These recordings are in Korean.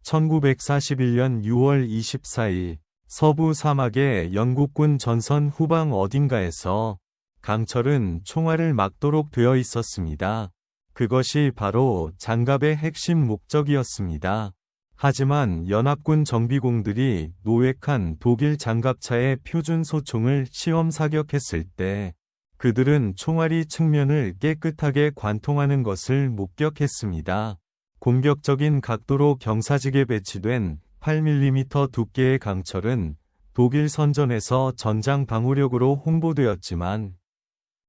1941년 6월 24일 서부 사막의 영국군 전선 후방 어딘가에서 강철은 총알을 막도록 되어 있었습니다. 그것이 바로 장갑의 핵심 목적이었습니다. 하지만 연합군 정비공들이 노획한 독일 장갑차의 표준 소총을 시험 사격했을 때 그들은 총알이 측면을 깨끗하게 관통하는 것을 목격했습니다. 공격적인 각도로 경사지게 배치된 8mm 두께의 강철은 독일 선전에서 전장 방어력으로 홍보되었지만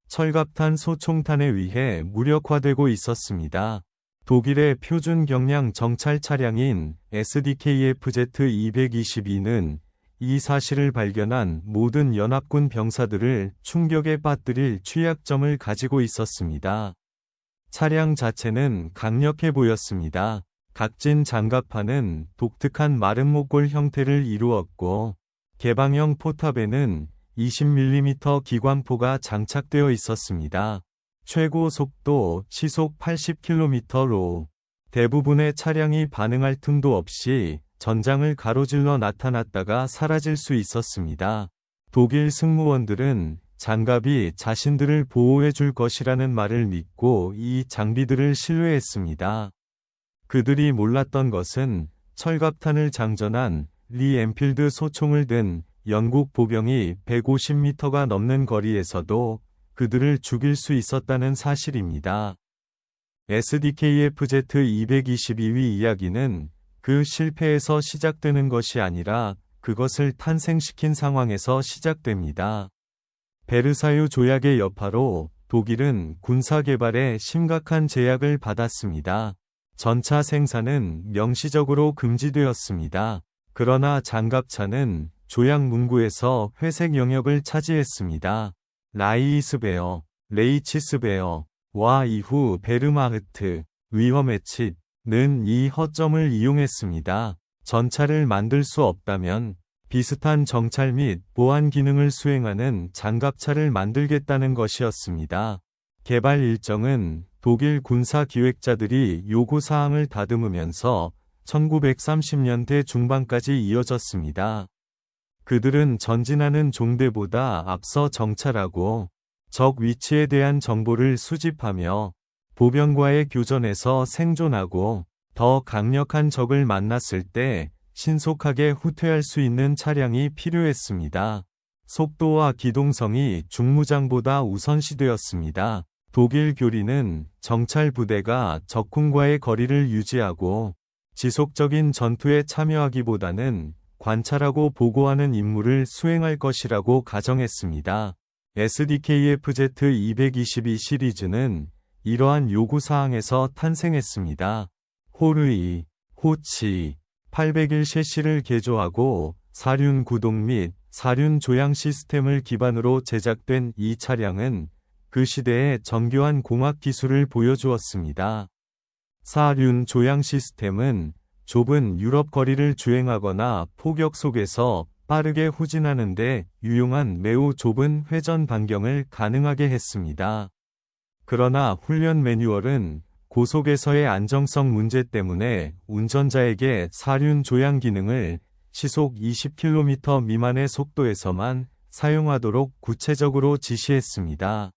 철갑탄 소총탄에 의해 무력화되고 있었습니다. 독일의 표준 경량 정찰 차량인 SDKF-Z222는 이 사실을 발견한 모든 연합군 병사들을 충격에 빠뜨릴 취약점을 가지고 있었습니다. 차량 자체는 강력해 보였습니다. 각진 장갑판은 독특한 마른 목골 형태를 이루었고 개방형 포탑에는 20mm 기관포가 장착되어 있었습니다. 최고 속도 시속 80km로 대부분의 차량이 반응할 틈도 없이 전장을 가로질러 나타났다가 사라질 수 있었습니다. 독일 승무원들은 장갑이 자신들을 보호해 줄 것이라는 말을 믿고 이 장비들을 신뢰했습니다. 그들이 몰랐던 것은 철갑탄을 장전한 리 엔필드 소총을 든 영국 보병이 150m가 넘는 거리에서도 그들을 죽일 수 있었다는 사실입니다. SDKF-Z222위 이야기는 그 실패에서 시작되는 것이 아니라 그것을 탄생시킨 상황에서 시작됩니다. 베르사유 조약의 여파로 독일은 군사 개발에 심각한 제약을 받았습니다. 전차 생산은 명시적으로 금지되었습니다. 그러나 장갑차는 조약 문구에서 회색 영역을 차지했습니다. 라이히스베어, 레이치스베어와 이후 베르마흐트, 위허메칫는 이 허점을 이용했습니다. 전차를 만들 수 없다면 비슷한 정찰 및 보안 기능을 수행하는 장갑차를 만들겠다는 것이었습니다. 개발 일정은 독일 군사 기획자들이 요구사항을 다듬으면서 1930년대 중반까지 이어졌습니다. 그들은 전진하는 종대보다 앞서 정찰하고 적 위치에 대한 정보를 수집하며 보병과의 교전에서 생존하고 더 강력한 적을 만났을 때 신속하게 후퇴할 수 있는 차량이 필요했습니다. 속도와 기동성이 중무장보다 우선시되었습니다. 독일 교리는 정찰 부대가 적군과의 거리를 유지하고 지속적인 전투에 참여하기보다는 관찰하고 보고하는 임무를 수행할 것이라고 가정했습니다. SDKF-Z222 시리즈는 이러한 요구사항에서 탄생했습니다. 호르이, 호치, 801 셰시를 개조하고 사륜 구동 및 사륜 조향 시스템을 기반으로 제작된 이 차량은 그 시대의 정교한 공학 기술을 보여주었습니다. 사륜 조향 시스템은 좁은 유럽 거리를 주행하거나 폭격 속에서 빠르게 후진하는 데 유용한 매우 좁은 회전 반경을 가능하게 했습니다. 그러나 훈련 매뉴얼은 고속에서의 안정성 문제 때문에 운전자에게 사륜 조향 기능을 시속 20km 미만의 속도에서만 사용하도록 구체적으로 지시했습니다.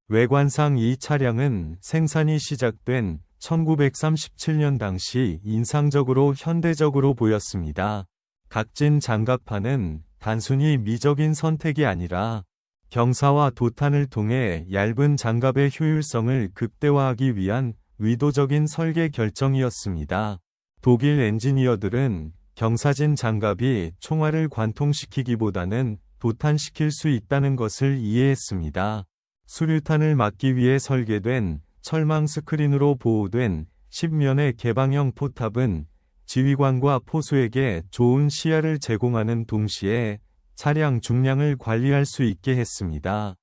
외관상 이 차량은 생산이 시작된 1937년 당시 인상적으로 현대적으로 보였습니다. 각진 장갑판은 단순히 미적인 선택이 아니라 경사와 도탄을 통해 얇은 장갑의 효율성을 극대화하기 위한 의도적인 설계 결정이었습니다. 독일 엔지니어들은 경사진 장갑이 총알을 관통시키기보다는 도탄시킬 수 있다는 것을 이해했습니다. 수류탄을 막기 위해 설계된 철망 스크린으로 보호된 10면의 개방형 포탑은 지휘관과 포수에게 좋은 시야를 제공하는 동시에 차량 중량을 관리할 수 있게 했습니다.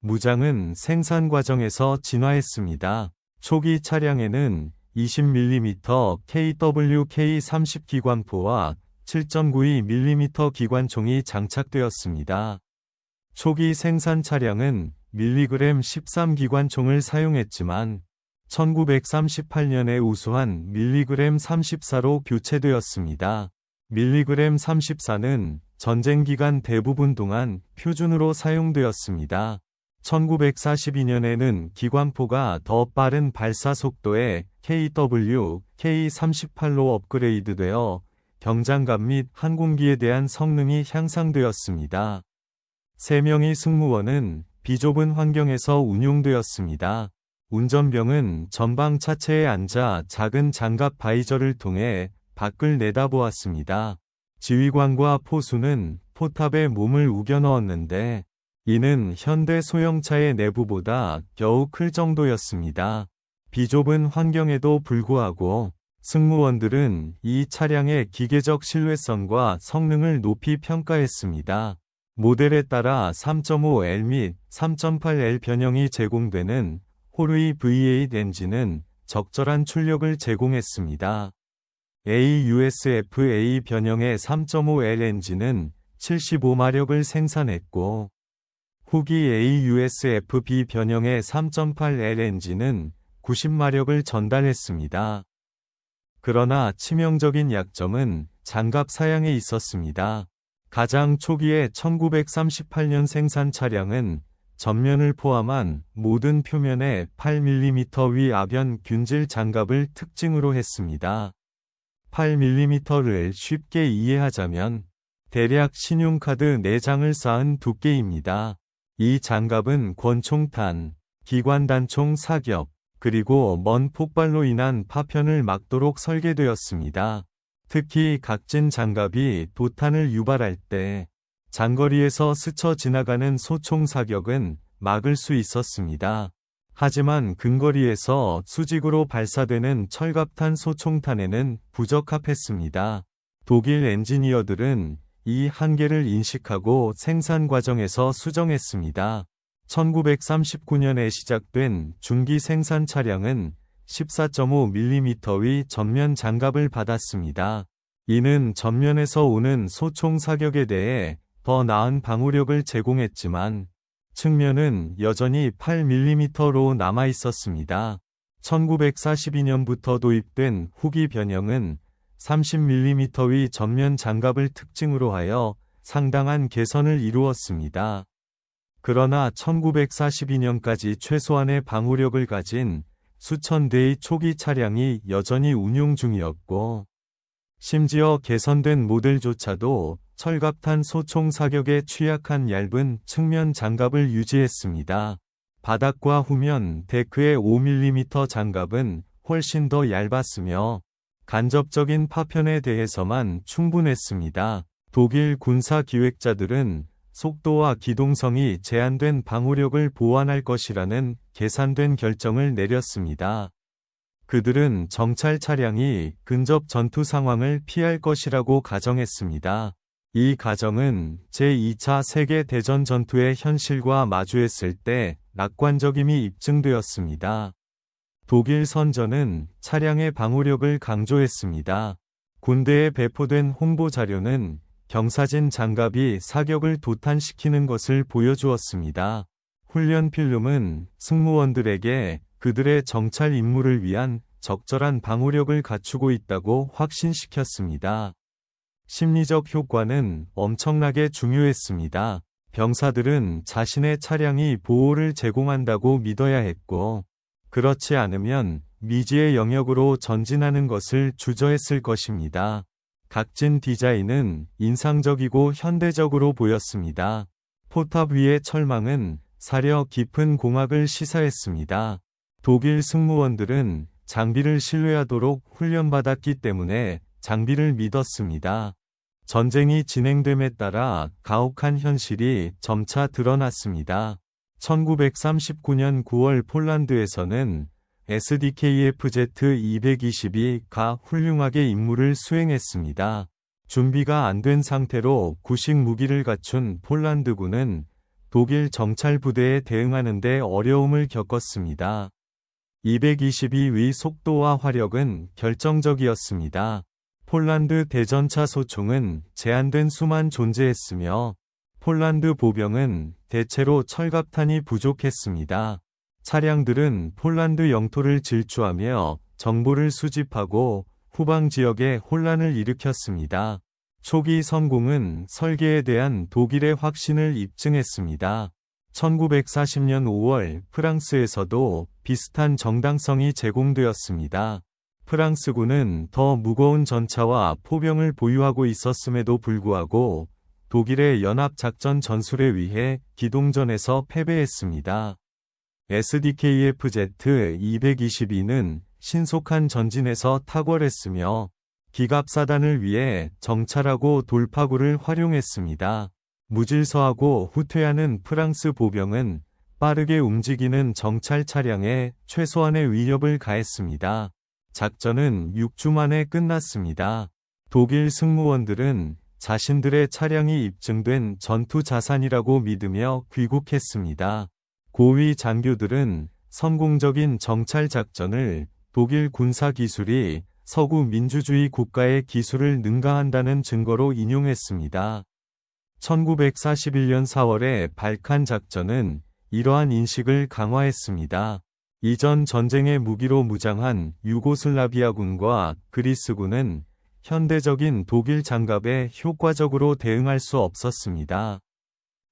무장은 생산 과정에서 진화했습니다. 초기 차량에는 20mm KWK-30 기관포와 7.92mm 기관총이 장착되었습니다. 초기 생산 차량은 밀리그램 13 기관총을 사용했지만 1938년에 우수한 밀리그램 34로 교체되었습니다. 밀리그램 34는 전쟁 기간 대부분 동안 표준으로 사용되었습니다. 1942년에는 기관포가 더 빠른 발사 속도의 KW, K38로 업그레이드되어 경장갑 및 항공기에 대한 성능이 향상되었습니다. 3명의 승무원은 비좁은 환경에서 운용되었습니다. 운전병은 전방 차체에 앉아 작은 장갑 바이저를 통해 밖을 내다보았습니다. 지휘관과 포수는 포탑에 몸을 우겨 넣었는데 이는 현대 소형차의 내부보다 겨우 클 정도였습니다. 비좁은 환경에도 불구하고 승무원들은 이 차량의 기계적 신뢰성과 성능을 높이 평가했습니다. 모델에 따라 3.5L 및 3.8L 변형이 제공되는 호르이 V8 엔진은 적절한 출력을 제공했습니다. AUSF-A 변형의 3.5L 엔진은 75마력을 생산했고 후기 AUSF-B 변형의 3.8L 엔진은 90마력을 전달했습니다. 그러나 치명적인 약점은 장갑 사양에 있었습니다. 가장 초기의 1938년 생산 차량은 전면을 포함한 모든 표면에 8mm 위 아변 균질 장갑을 특징으로 했습니다. 8mm를 쉽게 이해하자면 대략 신용카드 4장을 쌓은 두께입니다. 이 장갑은 권총탄, 기관단총 사격, 그리고 먼 폭발로 인한 파편을 막도록 설계되었습니다. 특히 각진 장갑이 도탄을 유발할 때 장거리에서 스쳐 지나가는 소총 사격은 막을 수 있었습니다. 하지만 근거리에서 수직으로 발사되는 철갑탄 소총탄에는 부적합했습니다. 독일 엔지니어들은 이 한계를 인식하고 생산 과정에서 수정했습니다. 1939년에 시작된 중기 생산 차량은 14.5mm의 전면 장갑을 받았습니다. 이는 전면에서 오는 소총 사격에 대해 더 나은 방호력을 제공했지만 측면은 여전히 8mm로 남아 있었습니다. 1942년부터 도입된 후기 변형은 30mm의 전면 장갑을 특징으로 하여 상당한 개선을 이루었습니다. 그러나 1942년까지 최소한의 방호력을 가진 수천 대의 초기 차량이 여전히 운용 중이었고, 심지어 개선된 모델조차도 철갑탄 소총 사격에 취약한 얇은 측면 장갑을 유지했습니다. 바닥과 후면 데크의 5mm 장갑은 훨씬 더 얇았으며 간접적인 파편에 대해서만 충분했습니다. 독일 군사 기획자들은 속도와 기동성이 제한된 방호력을 보완할 것이라는 계산된 결정을 내렸습니다. 그들은 정찰 차량이 근접 전투 상황을 피할 것이라고 가정했습니다. 이 가정은 제2차 세계대전 전투의 현실과 마주했을 때 낙관적임이 입증되었습니다. 독일 선전은 차량의 방호력을 강조했습니다. 군대에 배포된 홍보 자료는 경사진 장갑이 사격을 도탄시키는 것을 보여주었습니다. 훈련 필름은 승무원들에게 그들의 정찰 임무를 위한 적절한 방호력을 갖추고 있다고 확신시켰습니다. 심리적 효과는 엄청나게 중요했습니다. 병사들은 자신의 차량이 보호를 제공한다고 믿어야 했고, 그렇지 않으면 미지의 영역으로 전진하는 것을 주저했을 것입니다. 각진 디자인은 인상적이고 현대적으로 보였습니다. 포탑 위의 철망은 사려 깊은 공학을 시사했습니다. 독일 승무원들은 장비를 신뢰하도록 훈련받았기 때문에 장비를 믿었습니다. 전쟁이 진행됨에 따라 가혹한 현실이 점차 드러났습니다. 1939년 9월 폴란드에서는 SDKF-Z220가 훌륭하게 임무를 수행했습니다. 준비가 안 된 상태로 구식 무기를 갖춘 폴란드군은 독일 정찰 부대에 대응하는 데 어려움을 겪었습니다. 222의 속도와 화력은 결정적이었습니다. 폴란드 대전차 소총은 제한된 수만 존재했으며 폴란드 보병은 대체로 철갑탄이 부족했습니다. 차량들은 폴란드 영토를 질주하며 정보를 수집하고 후방 지역에 혼란을 일으켰습니다. 초기 성공은 설계에 대한 독일의 확신을 입증했습니다. 1940년 5월 프랑스에서도 비슷한 정당성이 제공되었습니다. 프랑스군은 더 무거운 전차와 포병을 보유하고 있었음에도 불구하고 독일의 연합작전 전술에 의해 기동전에서 패배했습니다. SDKF-Z-222는 신속한 전진에서 탁월했으며 기갑사단을 위해 정찰하고 돌파구를 활용했습니다. 무질서하고 후퇴하는 프랑스 보병은 빠르게 움직이는 정찰 차량에 최소한의 위협을 가했습니다. 작전은 6주 만에 끝났습니다. 독일 승무원들은 자신들의 차량이 입증된 전투 자산이라고 믿으며 귀국했습니다. 고위 장교들은 성공적인 정찰 작전을 독일 군사 기술이 서구 민주주의 국가의 기술을 능가한다는 증거로 인용했습니다. 1941년 4월의 발칸 작전은 이러한 인식을 강화했습니다. 이전 전쟁의 무기로 무장한 유고슬라비아군과 그리스군은 현대적인 독일 장갑에 효과적으로 대응할 수 없었습니다.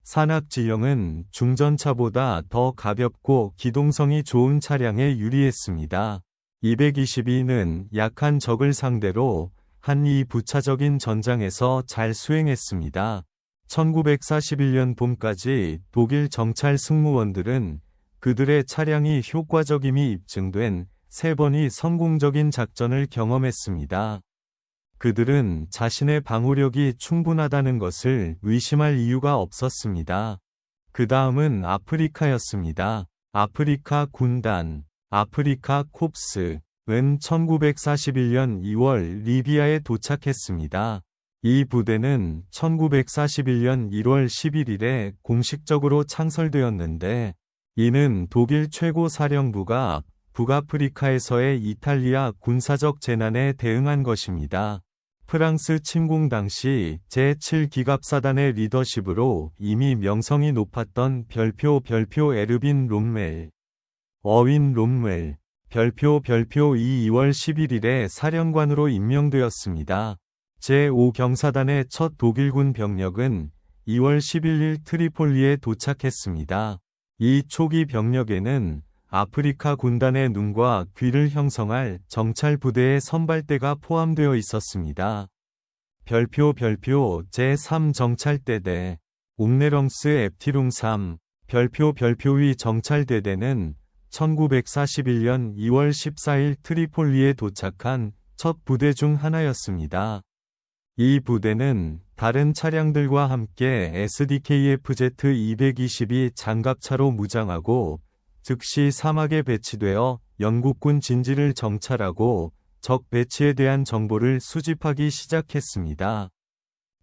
산악지형은 중전차보다 더 가볍고 기동성이 좋은 차량에 유리했습니다. 222는 약한 적을 상대로 한이 부차적인 전장에서 잘 수행했습니다. 1941년 봄까지 독일 정찰 승무원들은 그들의 차량이 효과적임이 입증된 3번의 성공적인 작전을 경험했습니다. 그들은 자신의 방어력이 충분하다는 것을 의심할 이유가 없었습니다. 그 다음은 아프리카였습니다. 아프리카 군단, 아프리카 콥스은 1941년 2월 리비아에 도착했습니다. 이 부대는 1941년 1월 11일에 공식적으로 창설되었는데, 이는 독일 최고 사령부가 북아프리카에서의 이탈리아 군사적 재난에 대응한 것입니다. 프랑스 침공 당시 제7기갑사단의 리더십으로 이미 명성이 높았던 별표 에르빈 롬멜, 어윈 롬멜, 별표 2월 11일에 사령관으로 임명되었습니다. 제5경사단의 첫 독일군 병력은 2월 11일 트리폴리에 도착했습니다. 이 초기 병력에는 아프리카 군단의 눈과 귀를 형성할 정찰 부대의 선발대가 포함되어 있었습니다. 별표 제3 정찰대대, 옥네렁스 앱티룽 3, 별표 위 정찰대대는 1941년 2월 14일 트리폴리에 도착한 첫 부대 중 하나였습니다. 이 부대는 다른 차량들과 함께 SDKF-Z-222 장갑차로 무장하고 즉시 사막에 배치되어 영국군 진지를 정찰하고 적 배치에 대한 정보를 수집하기 시작했습니다.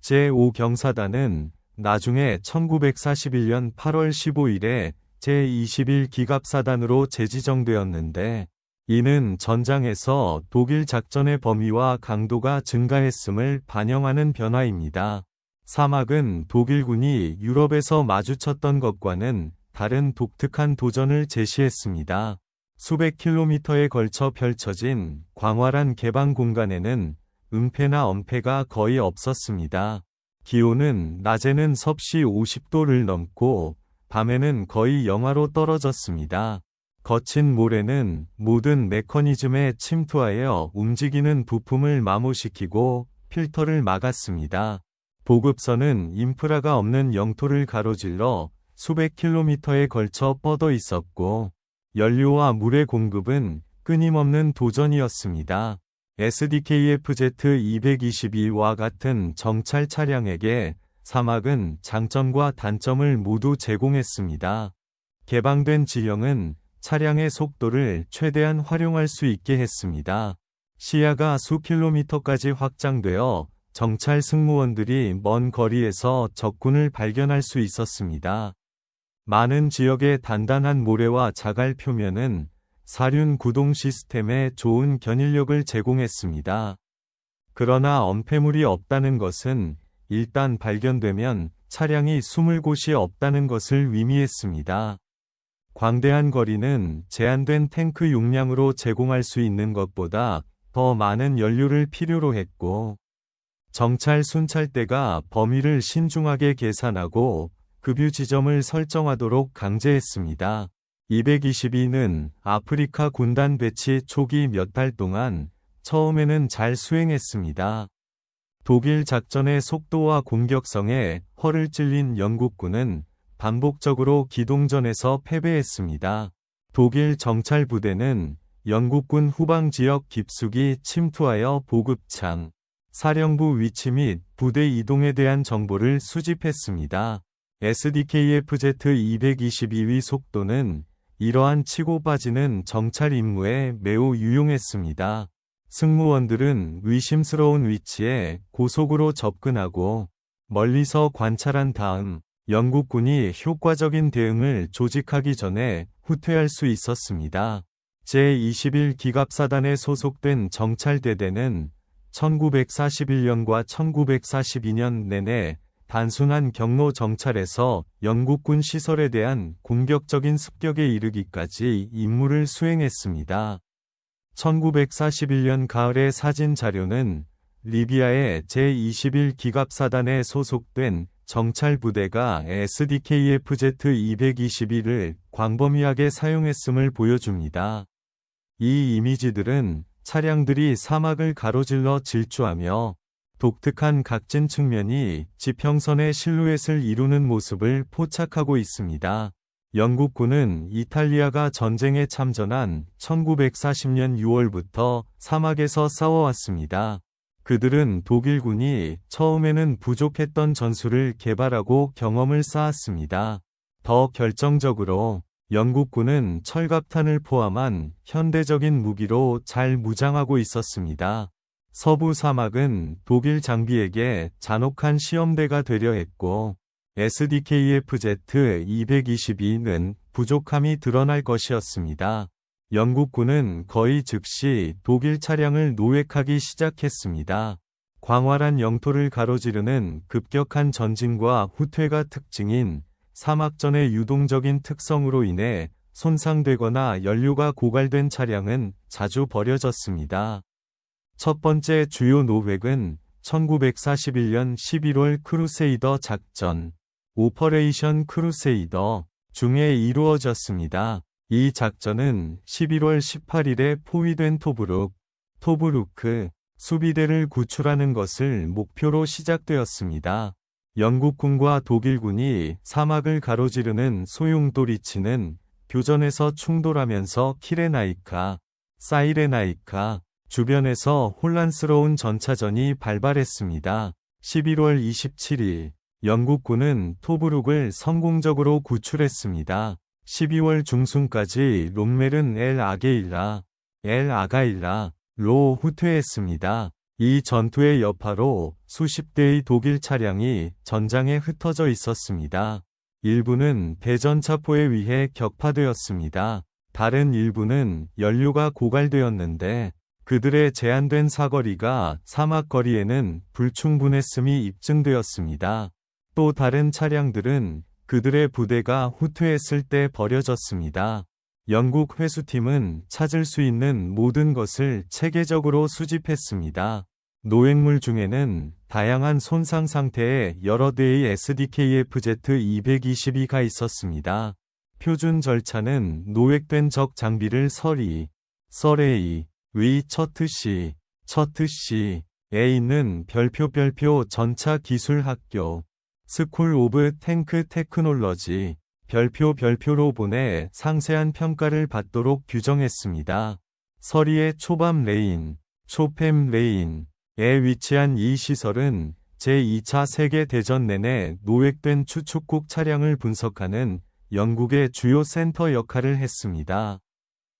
제5경사단은 나중에 1941년 8월 15일에 제21기갑사단으로 재지정되었는데, 이는 전장에서 독일 작전의 범위와 강도가 증가했음을 반영하는 변화입니다. 사막은 독일군이 유럽에서 마주쳤던 것과는 다른 독특한 도전을 제시했습니다. 수백 킬로미터에 걸쳐 펼쳐진 광활한 개방 공간에는 은폐나 엄폐가 거의 없었습니다. 기온은 낮에는 섭씨 50도를 넘고 밤에는 거의 영하로 떨어졌습니다. 거친 모래는 모든 메커니즘에 침투하여 움직이는 부품을 마모시키고 필터를 막았습니다. 보급선은 인프라가 없는 영토를 가로질러 수백 킬로미터에 걸쳐 뻗어 있었고, 연료와 물의 공급은 끊임없는 도전이었습니다. SDKF-Z-222와 같은 정찰 차량에게 사막은 장점과 단점을 모두 제공했습니다. 개방된 지형은 차량의 속도를 최대한 활용할 수 있게 했습니다. 시야가 수 킬로미터까지 확장되어 정찰 승무원들이 먼 거리에서 적군을 발견할 수 있었습니다. 많은 지역의 단단한 모래와 자갈 표면은 사륜 구동 시스템에 좋은 견인력을 제공했습니다. 그러나 엄폐물이 없다는 것은 일단 발견되면 차량이 숨을 곳이 없다는 것을 의미했습니다. 광대한 거리는 제한된 탱크 용량으로 제공할 수 있는 것보다 더 많은 연료를 필요로 했고, 정찰 순찰대가 범위를 신중하게 계산하고 급유 지점을 설정하도록 강제했습니다. 222는 아프리카 군단 배치 초기 몇 달 동안 처음에는 잘 수행했습니다. 독일 작전의 속도와 공격성에 허를 찔린 영국군은 반복적으로 기동전에서 패배했습니다. 독일 정찰 부대는 영국군 후방 지역 깊숙이 침투하여 보급창, 사령부 위치 및 부대 이동에 대한 정보를 수집했습니다. SDKF-Z222의 속도는 이러한 치고 빠지는 정찰 임무에 매우 유용했습니다. 승무원들은 의심스러운 위치에 고속으로 접근하고 멀리서 관찰한 다음 영국군이 효과적인 대응을 조직하기 전에 후퇴할 수 있었습니다. 제21기갑사단에 소속된 정찰대대는 1941년과 1942년 내내 단순한 경로 정찰에서 영국군 시설에 대한 공격적인 습격에 이르기까지 임무를 수행했습니다. 1941년 가을의 사진 자료는 리비아의 제21기갑사단에 소속된 정찰 부대가 SDKF-Z222를 광범위하게 사용했음을 보여줍니다. 이 이미지들은 차량들이 사막을 가로질러 질주하며 독특한 각진 측면이 지평선의 실루엣을 이루는 모습을 포착하고 있습니다. 영국군은 이탈리아가 전쟁에 참전한 1940년 6월부터 사막에서 싸워왔습니다. 그들은 독일군이 처음에는 부족했던 전술을 개발하고 경험을 쌓았습니다. 더 결정적으로 영국군은 철갑탄을 포함한 현대적인 무기로 잘 무장하고 있었습니다. 서부 사막은 독일 장비에게 잔혹한 시험대가 되려 했고, SDKF-Z222는 부족함이 드러날 것이었습니다. 영국군은 거의 즉시 독일 차량을 노획하기 시작했습니다. 광활한 영토를 가로지르는 급격한 전진과 후퇴가 특징인 사막전의 유동적인 특성으로 인해 손상되거나 연료가 고갈된 차량은 자주 버려졌습니다. 첫 번째 주요 노획은 1941년 11월 크루세이더 작전, 오퍼레이션 크루세이더 중에 이루어졌습니다. 이 작전은 11월 18일에 포위된 토브루크 수비대를 구출하는 것을 목표로 시작되었습니다. 영국군과 독일군이 사막을 가로지르는 소용돌이치는 교전에서 충돌하면서 키레나이카, 사이레나이카 주변에서 혼란스러운 전차전이 발발했습니다. 11월 27일, 영국군은 토브룩을 성공적으로 구출했습니다. 12월 중순까지 롬멜은 엘 아가일라로 후퇴했습니다. 이 전투의 여파로 수십 대의 독일 차량이 전장에 흩어져 있었습니다. 일부는 대전차포에 의해 격파되었습니다. 다른 일부는 연료가 고갈되었는데 그들의 제한된 사거리가 사막거리에는 불충분했음이 입증되었습니다. 또 다른 차량들은 그들의 부대가 후퇴했을 때 버려졌습니다. 영국 회수팀은 찾을 수 있는 모든 것을 체계적으로 수집했습니다. 노획물 중에는 다양한 손상 상태의 여러 대의 SDKF-Z222가 있었습니다. 표준 절차는 노획된 적 장비를 설의 처트시에 있는 별표 전차 기술 학교 스쿨 오브 탱크 테크놀러지 별표로 보내 상세한 평가를 받도록 규정했습니다. 서리의 초밤 초팸 레인에 위치한 이 시설은 제2차 세계대전 내내 노획된 추축국 차량을 분석하는 영국의 주요 센터 역할을 했습니다.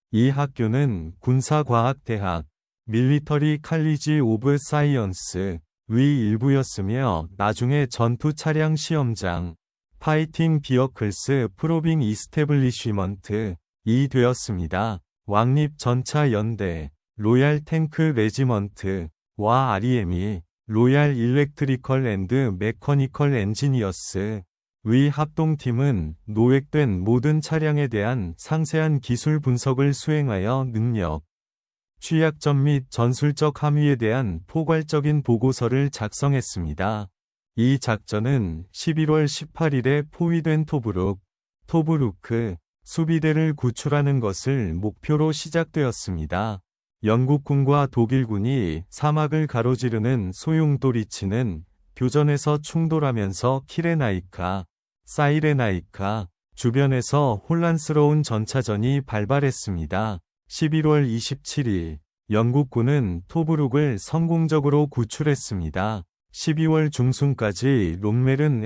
이 학교는 군사과학대학 밀리터리 칼리지 오브 사이언스 의 일부였으며 나중에 전투 차량 시험장 파이팅 비어클스 프로빙 이스태블리쉬먼트 이 되었습니다. 왕립 전차 연대 로얄 탱크 레지먼트와 REM이 로얄 일렉트리컬 앤드 메커니컬 엔지니어스 위 합동팀은 노획된 모든 차량에 대한 상세한 기술 분석을 수행하여 능력, 취약점 및 전술적 함의에 대한 포괄적인 보고서를 작성했습니다. 이 작전은 11월 18일에 포위된 토브루크 수비대를 구출하는 것을 목표로 시작되었습니다. 영국군과 독일군이 사막을 가로지르는 소용돌이치는 교전에서 충돌하면서 사이레나이카 주변에서 혼란스러운 전차전이 발발했습니다. 11월 27일, 영국군은 토브룩을 성공적으로 구출했습니다. 12월 중순까지 롬멜은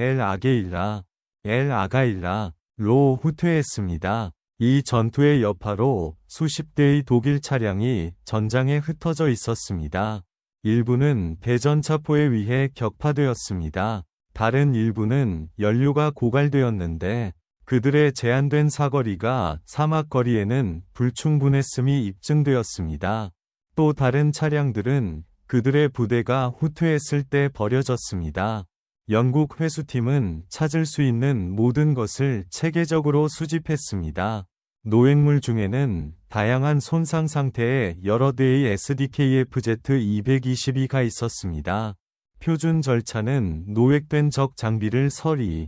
아가일라로 후퇴했습니다. 이 전투의 여파로 수십 대의 독일 차량이 전장에 흩어져 있었습니다. 일부는 대전차포에 의해 격파되었습니다. 다른 일부는 연료가 고갈되었는데 그들의 제한된 사거리가 사막거리에는 불충분했음이 입증되었습니다. 또 다른 차량들은 그들의 부대가 후퇴했을 때 버려졌습니다. 영국 회수팀은 찾을 수 있는 모든 것을 체계적으로 수집했습니다. 노획물 중에는 다양한 손상 상태의 여러 대의 SDKF-Z222가 있었습니다. 표준 절차는 노획된 적 장비를 설A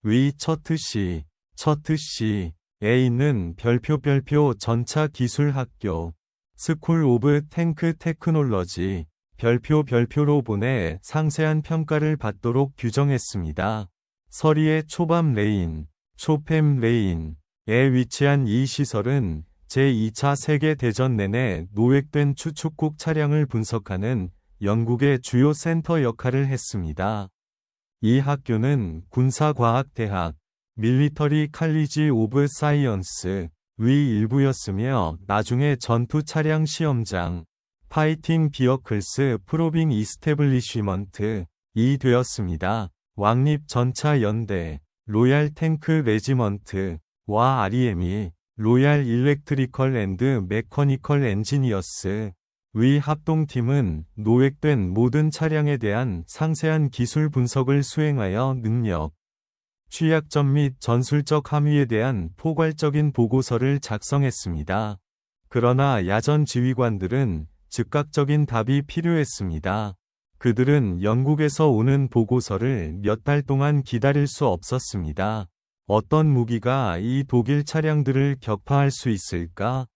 위 처트C에 있는 별표 전차 기술 학교 스쿨 오브 탱크 테크놀러지 별표로 보내 상세한 평가를 받도록 규정했습니다. 서리의 초밤 레인에 위치한 이 시설은 제2차 세계대전 내내 노획된 추축국 차량을 분석하는 영국의 주요 센터 역할을 했습니다. 이 학교는 군사과학대학 밀리터리 칼리지 오브 사이언스 위 일부였으며 나중에 전투 차량 시험장 파이팅 비어클스 프로빙 이스태블리쉬먼트 이 되었습니다. 왕립 전차 연대 로얄 탱크 레지먼트와 REM이 로얄 일렉트리컬 앤드 메커니컬 엔지니어스 위 합동팀은 노획된 모든 차량에 대한 상세한 기술 분석을 수행하여 능력, 취약점 및 전술적 함의에 대한 포괄적인 보고서를 작성했습니다. 그러나 야전 지휘관들은 즉각적인 답이 필요했습니다. 그들은 영국에서 오는 보고서를 몇 달 동안 기다릴 수 없었습니다. 어떤 무기가 이 독일 차량들을 격파할 수 있을까?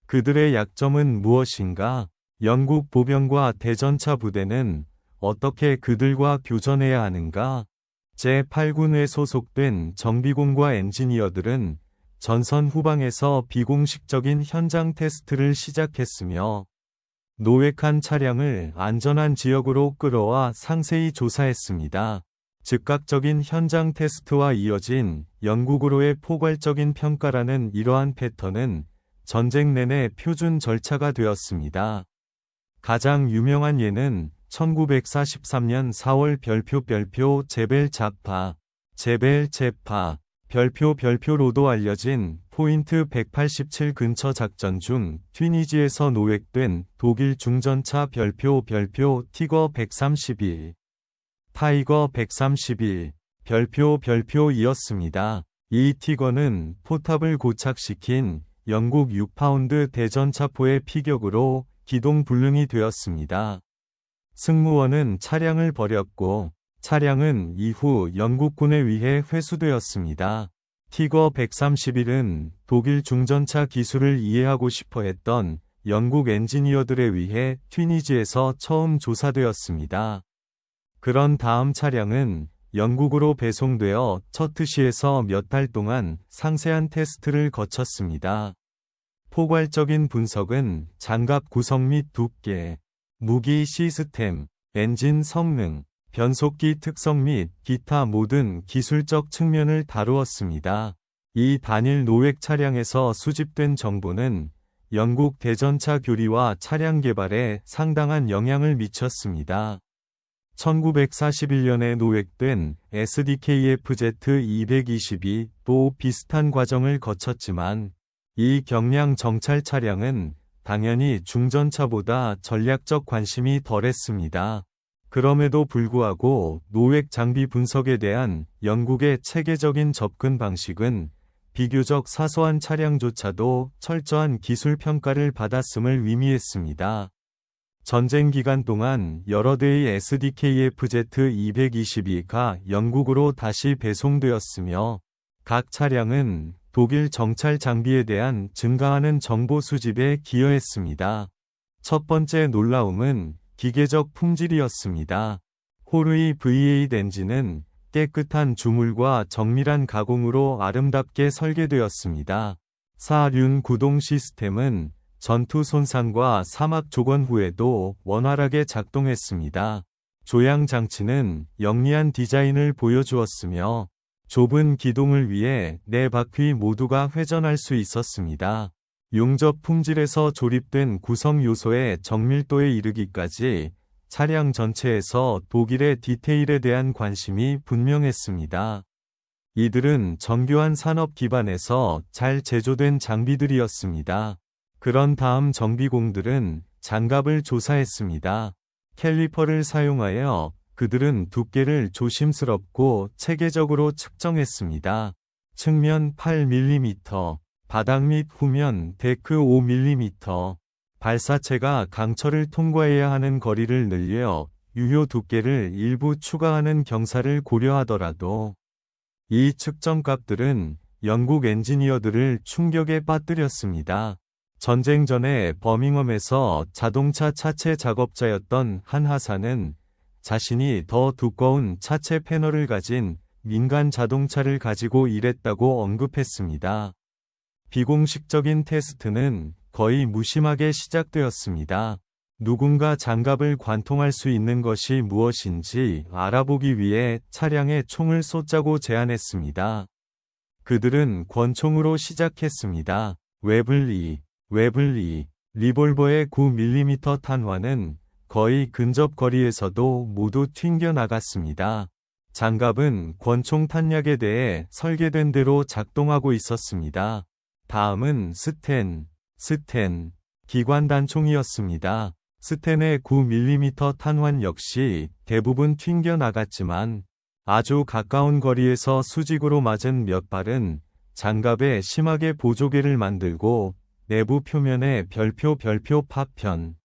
그들의 약점은 무엇인가? 영국 보병과 대전차 부대는 어떻게 그들과 교전해야 하는가? 제8군에 소속된 정비공과 엔지니어들은 전선 후방에서 비공식적인 현장 테스트를 시작했으며 노획한 차량을 안전한 지역으로 끌어와 상세히 조사했습니다. 즉각적인 현장 테스트와 이어진 영국으로의 포괄적인 평가라는 이러한 패턴은 전쟁 내내 표준 절차가 되었습니다. 가장 유명한 예는 1943년 4월 별표 제벨제파 별표로도 알려진 포인트 187 근처 작전 중 튀니지에서 노획된 독일 중전차 별표 티거 131 타이거 131 별표이었습니다. 이 티거는 포탑을 고착시킨 영국 6파운드 대전차포의 피격으로 기동 불능이 되었습니다. 승무원은 차량을 버렸고 차량은 이후 영국군에 의해 회수되었습니다. 티거 131은 독일 중전차 기술을 이해하고 싶어 했던 영국 엔지니어들에 의해 튀니지에서 처음 조사되었습니다. 그런 다음 차량은 영국으로 배송되어 처트시에서 몇 달 동안 상세한 테스트를 거쳤습니다. 포괄적인 분석은 장갑 구성 및 두께, 무기 시스템, 엔진 성능, 변속기 특성 및 기타 모든 기술적 측면을 다루었습니다. 이 단일 노획 차량에서 수집된 정보는 영국 대전차 교리와 차량 개발에 상당한 영향을 미쳤습니다. 1941년에 노획된 SDKF-Z222도 비슷한 과정을 거쳤지만 이 경량 정찰 차량은 당연히 중전차보다 전략적 관심이 덜했습니다. 그럼에도 불구하고 노획 장비 분석에 대한 영국의 체계적인 접근 방식은 비교적 사소한 차량조차도 철저한 기술 평가를 받았음을 의미했습니다. 전쟁 기간 동안 여러 대의 SDKF-Z222가 영국으로 다시 배송되었으며 각 차량은 독일 정찰 장비에 대한 증가하는 정보 수집에 기여했습니다. 첫 번째 놀라움은 기계적 품질이었습니다. 호르이 V8 엔진은 깨끗한 주물과 정밀한 가공으로 아름답게 설계되었습니다. 사륜 구동 시스템은 전투 손상과 사막 조건 후에도 원활하게 작동했습니다. 조향 장치는 영리한 디자인을 보여주었으며 좁은 기동을 위해 네 바퀴 모두가 회전할 수 있었습니다. 용접 품질에서 조립된 구성 요소의 정밀도에 이르기까지 차량 전체에서 독일의 디테일에 대한 관심이 분명했습니다. 이들은 정교한 산업 기반에서 잘 제조된 장비들이었습니다. 그런 다음 정비공들은 장갑을 조사했습니다. 캘리퍼를 사용하여 그들은 두께를 조심스럽고 체계적으로 측정했습니다. 측면 8mm, 바닥 및 후면 데크 5mm, 발사체가 강철을 통과해야 하는 거리를 늘려 유효 두께를 일부 추가하는 경사를 고려하더라도 이 측정값들은 영국 엔지니어들을 충격에 빠뜨렸습니다. 전쟁 전에 버밍엄에서 자동차 차체 작업자였던 한 하사는 자신이 더 두꺼운 차체 패널을 가진 민간 자동차를 가지고 일했다고 언급했습니다. 비공식적인 테스트는 거의 무심하게 시작되었습니다. 누군가 장갑을 관통할 수 있는 것이 무엇인지 알아보기 위해 차량에 총을 쏘자고 제안했습니다. 그들은 권총으로 시작했습니다. 웨블리, 리볼버의 9mm 탄환은 거의 근접 거리에서도 모두 튕겨나갔습니다. 장갑은 권총 탄약에 대해 설계된 대로 작동하고 있었습니다. 다음은 스텐, 기관 단총이었습니다. 스텐의 9mm 탄환 역시 대부분 튕겨나갔지만 아주 가까운 거리에서 수직으로 맞은 몇 발은 장갑에 심하게 보조개를 만들고 내부 표면에 별표 파편,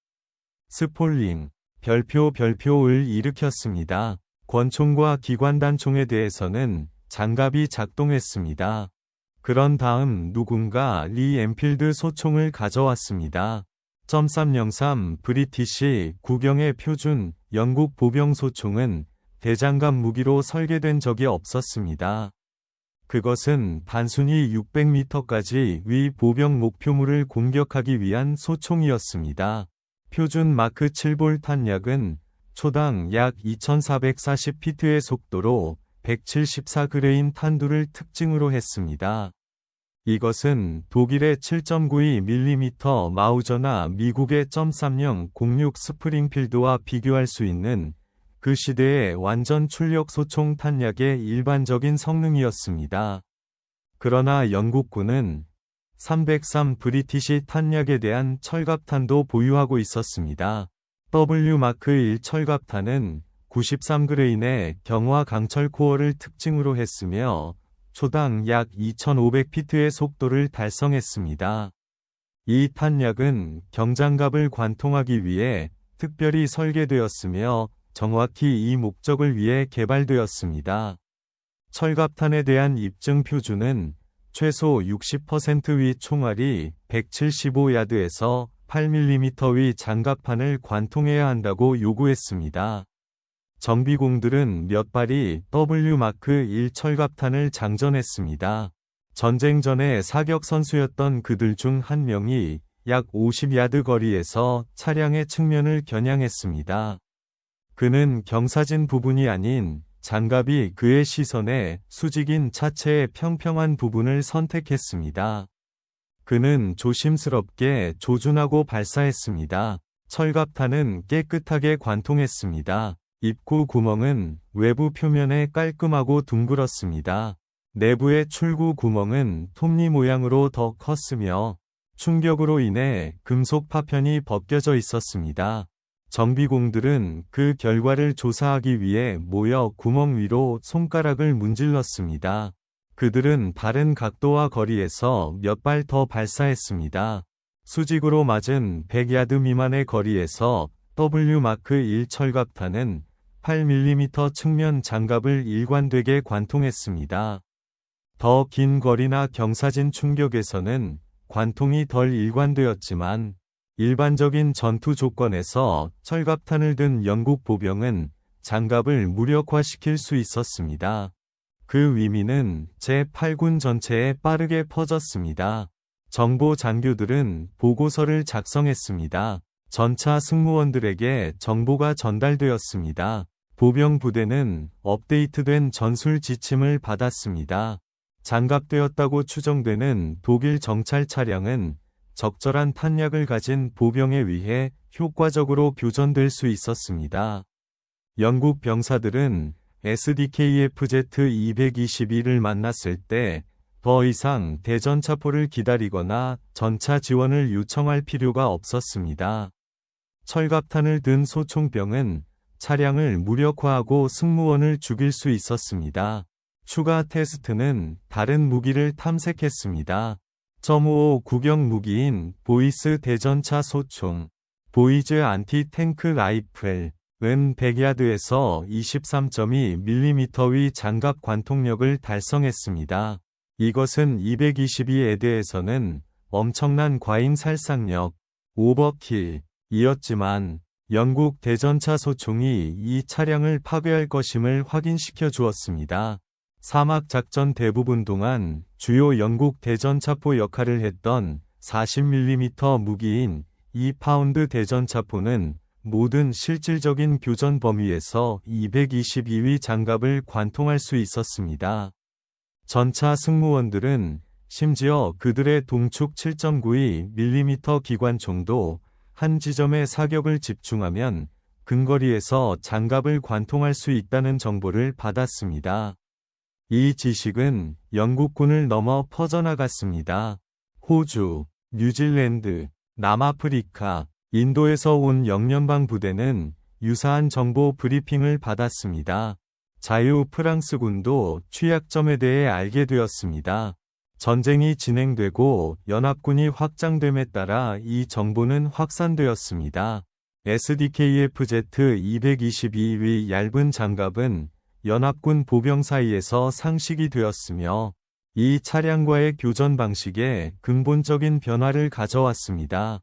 스폴링, 별표를 일으켰습니다. 권총과 기관 단총에 대해서는 장갑이 작동했습니다. 그런 다음 누군가 리 엔필드 소총을 가져왔습니다. .303 브리티시 구경의 표준 영국 보병 소총은 대장갑 무기로 설계된 적이 없었습니다. 그것은 단순히 600m까지 위 보병 목표물을 공격하기 위한 소총이었습니다. 표준 마크 7볼 탄약은 초당 약 2440피트의 속도로 174그레인 탄두를 특징으로 했습니다. 이것은 독일의 7.92mm 마우저나 미국의 .3006 스프링필드와 비교할 수 있는 그 시대의 완전 출력 소총 탄약의 일반적인 성능이었습니다. 그러나 영국군은 303 브리티시 탄약에 대한 철갑탄도 보유하고 있었습니다. W 마크 1 철갑탄은 93그레인의 경화 강철 코어를 특징으로 했으며 초당 약 2500피트의 속도를 달성했습니다. 이 탄약은 경장갑을 관통하기 위해 특별히 설계되었으며 정확히 이 목적을 위해 개발되었습니다. 철갑탄에 대한 입증 표준은 최소 60% 위 총알이 175야드에서 8mm 위 장갑판을 관통해야 한다고 요구했습니다. 정비공들은 몇 발이 W 마크 1 철갑탄을 장전했습니다. 전쟁 전에 사격 선수였던 그들 중 한 명이 약 50야드 거리에서 차량의 측면을 겨냥했습니다. 그는 경사진 부분이 아닌 장갑이 그의 시선에 수직인 차체의 평평한 부분을 선택했습니다. 그는 조심스럽게 조준하고 발사했습니다. 철갑탄은 깨끗하게 관통했습니다. 입구 구멍은 외부 표면에 깔끔하고 둥글었습니다. 내부의 출구 구멍은 톱니 모양으로 더 컸으며 충격으로 인해 금속 파편이 벗겨져 있었습니다. 정비공들은 그 결과를 조사하기 위해 모여 구멍 위로 손가락을 문질렀습니다. 그들은 다른 각도와 거리에서 몇 발 더 발사했습니다. 수직으로 맞은 100야드 미만의 거리에서 W마크 1 철갑탄은 8mm 측면 장갑을 일관되게 관통했습니다. 더 긴 거리나 경사진 충격에서는 관통이 덜 일관되었지만 일반적인 전투 조건에서 철갑탄을 든 영국 보병은 장갑을 무력화시킬 수 있었습니다. 그 위미는 제8군 전체에 빠르게 퍼졌습니다. 정보 장교들은 보고서를 작성했습니다. 전차 승무원들에게 정보가 전달되었습니다. 보병 부대는 업데이트된 전술 지침을 받았습니다. 장갑되었다고 추정되는 독일 정찰 차량은 적절한 탄약을 가진 보병에 의해 효과적으로 교전될 수 있었습니다. 영국 병사들은 SDKF-Z-222를 만났을 때 더 이상 대전차포를 기다리거나 전차 지원을 요청할 필요가 없었습니다. 철갑탄을 든 소총병은 차량을 무력화하고 승무원을 죽일 수 있었습니다. 추가 테스트는 다른 무기를 탐색했습니다. .55 구경 무기인 보이스 대전차 소총, 보이즈 안티-탱크 라이플은 100야드에서 23.2mm 장갑 관통력을 달성했습니다. 이것은 222에 대해서는 엄청난 과잉 살상력, 오버킬이었지만 영국 대전차 소총이 이 차량을 파괴할 것임을 확인시켜 주었습니다. 사막작전 대부분 동안 주요 영국 대전차포 역할을 했던 40mm 무기인 2파운드 대전차포는 모든 실질적인 교전 범위에서 222위 장갑을 관통할 수 있었습니다. 전차 승무원들은 심지어 그들의 동축 7.92mm 기관총도 한 지점에 사격을 집중하면 근거리에서 장갑을 관통할 수 있다는 정보를 받았습니다. 이 지식은 영국군을 넘어 퍼져나갔습니다. 호주, 뉴질랜드, 남아프리카, 인도에서 온 영연방 부대는 유사한 정보 브리핑을 받았습니다. 자유 프랑스군도 취약점에 대해 알게 되었습니다. 전쟁이 진행되고 연합군이 확장됨에 따라 이 정보는 확산되었습니다. SDKF-Z-222의 얇은 장갑은 연합군 보병 사이에서 상식이 되었으며 이 차량과의 교전 방식에 근본적인 변화를 가져왔습니다.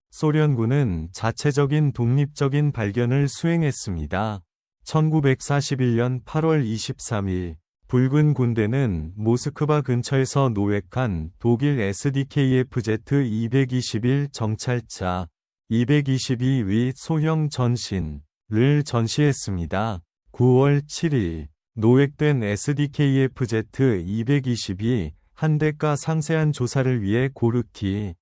소련군은 자체적인 독립적인 발견을 수행했습니다. 1941년 8월 23일 붉은 군대는 모스크바 근처에서 노획한 독일 SDKF-Z-221 정찰차 222의 소형 전신을 전시했습니다. 9월 7일 노획된 SDKF-Z-222 한 대가 상세한 조사를 위해 고르키의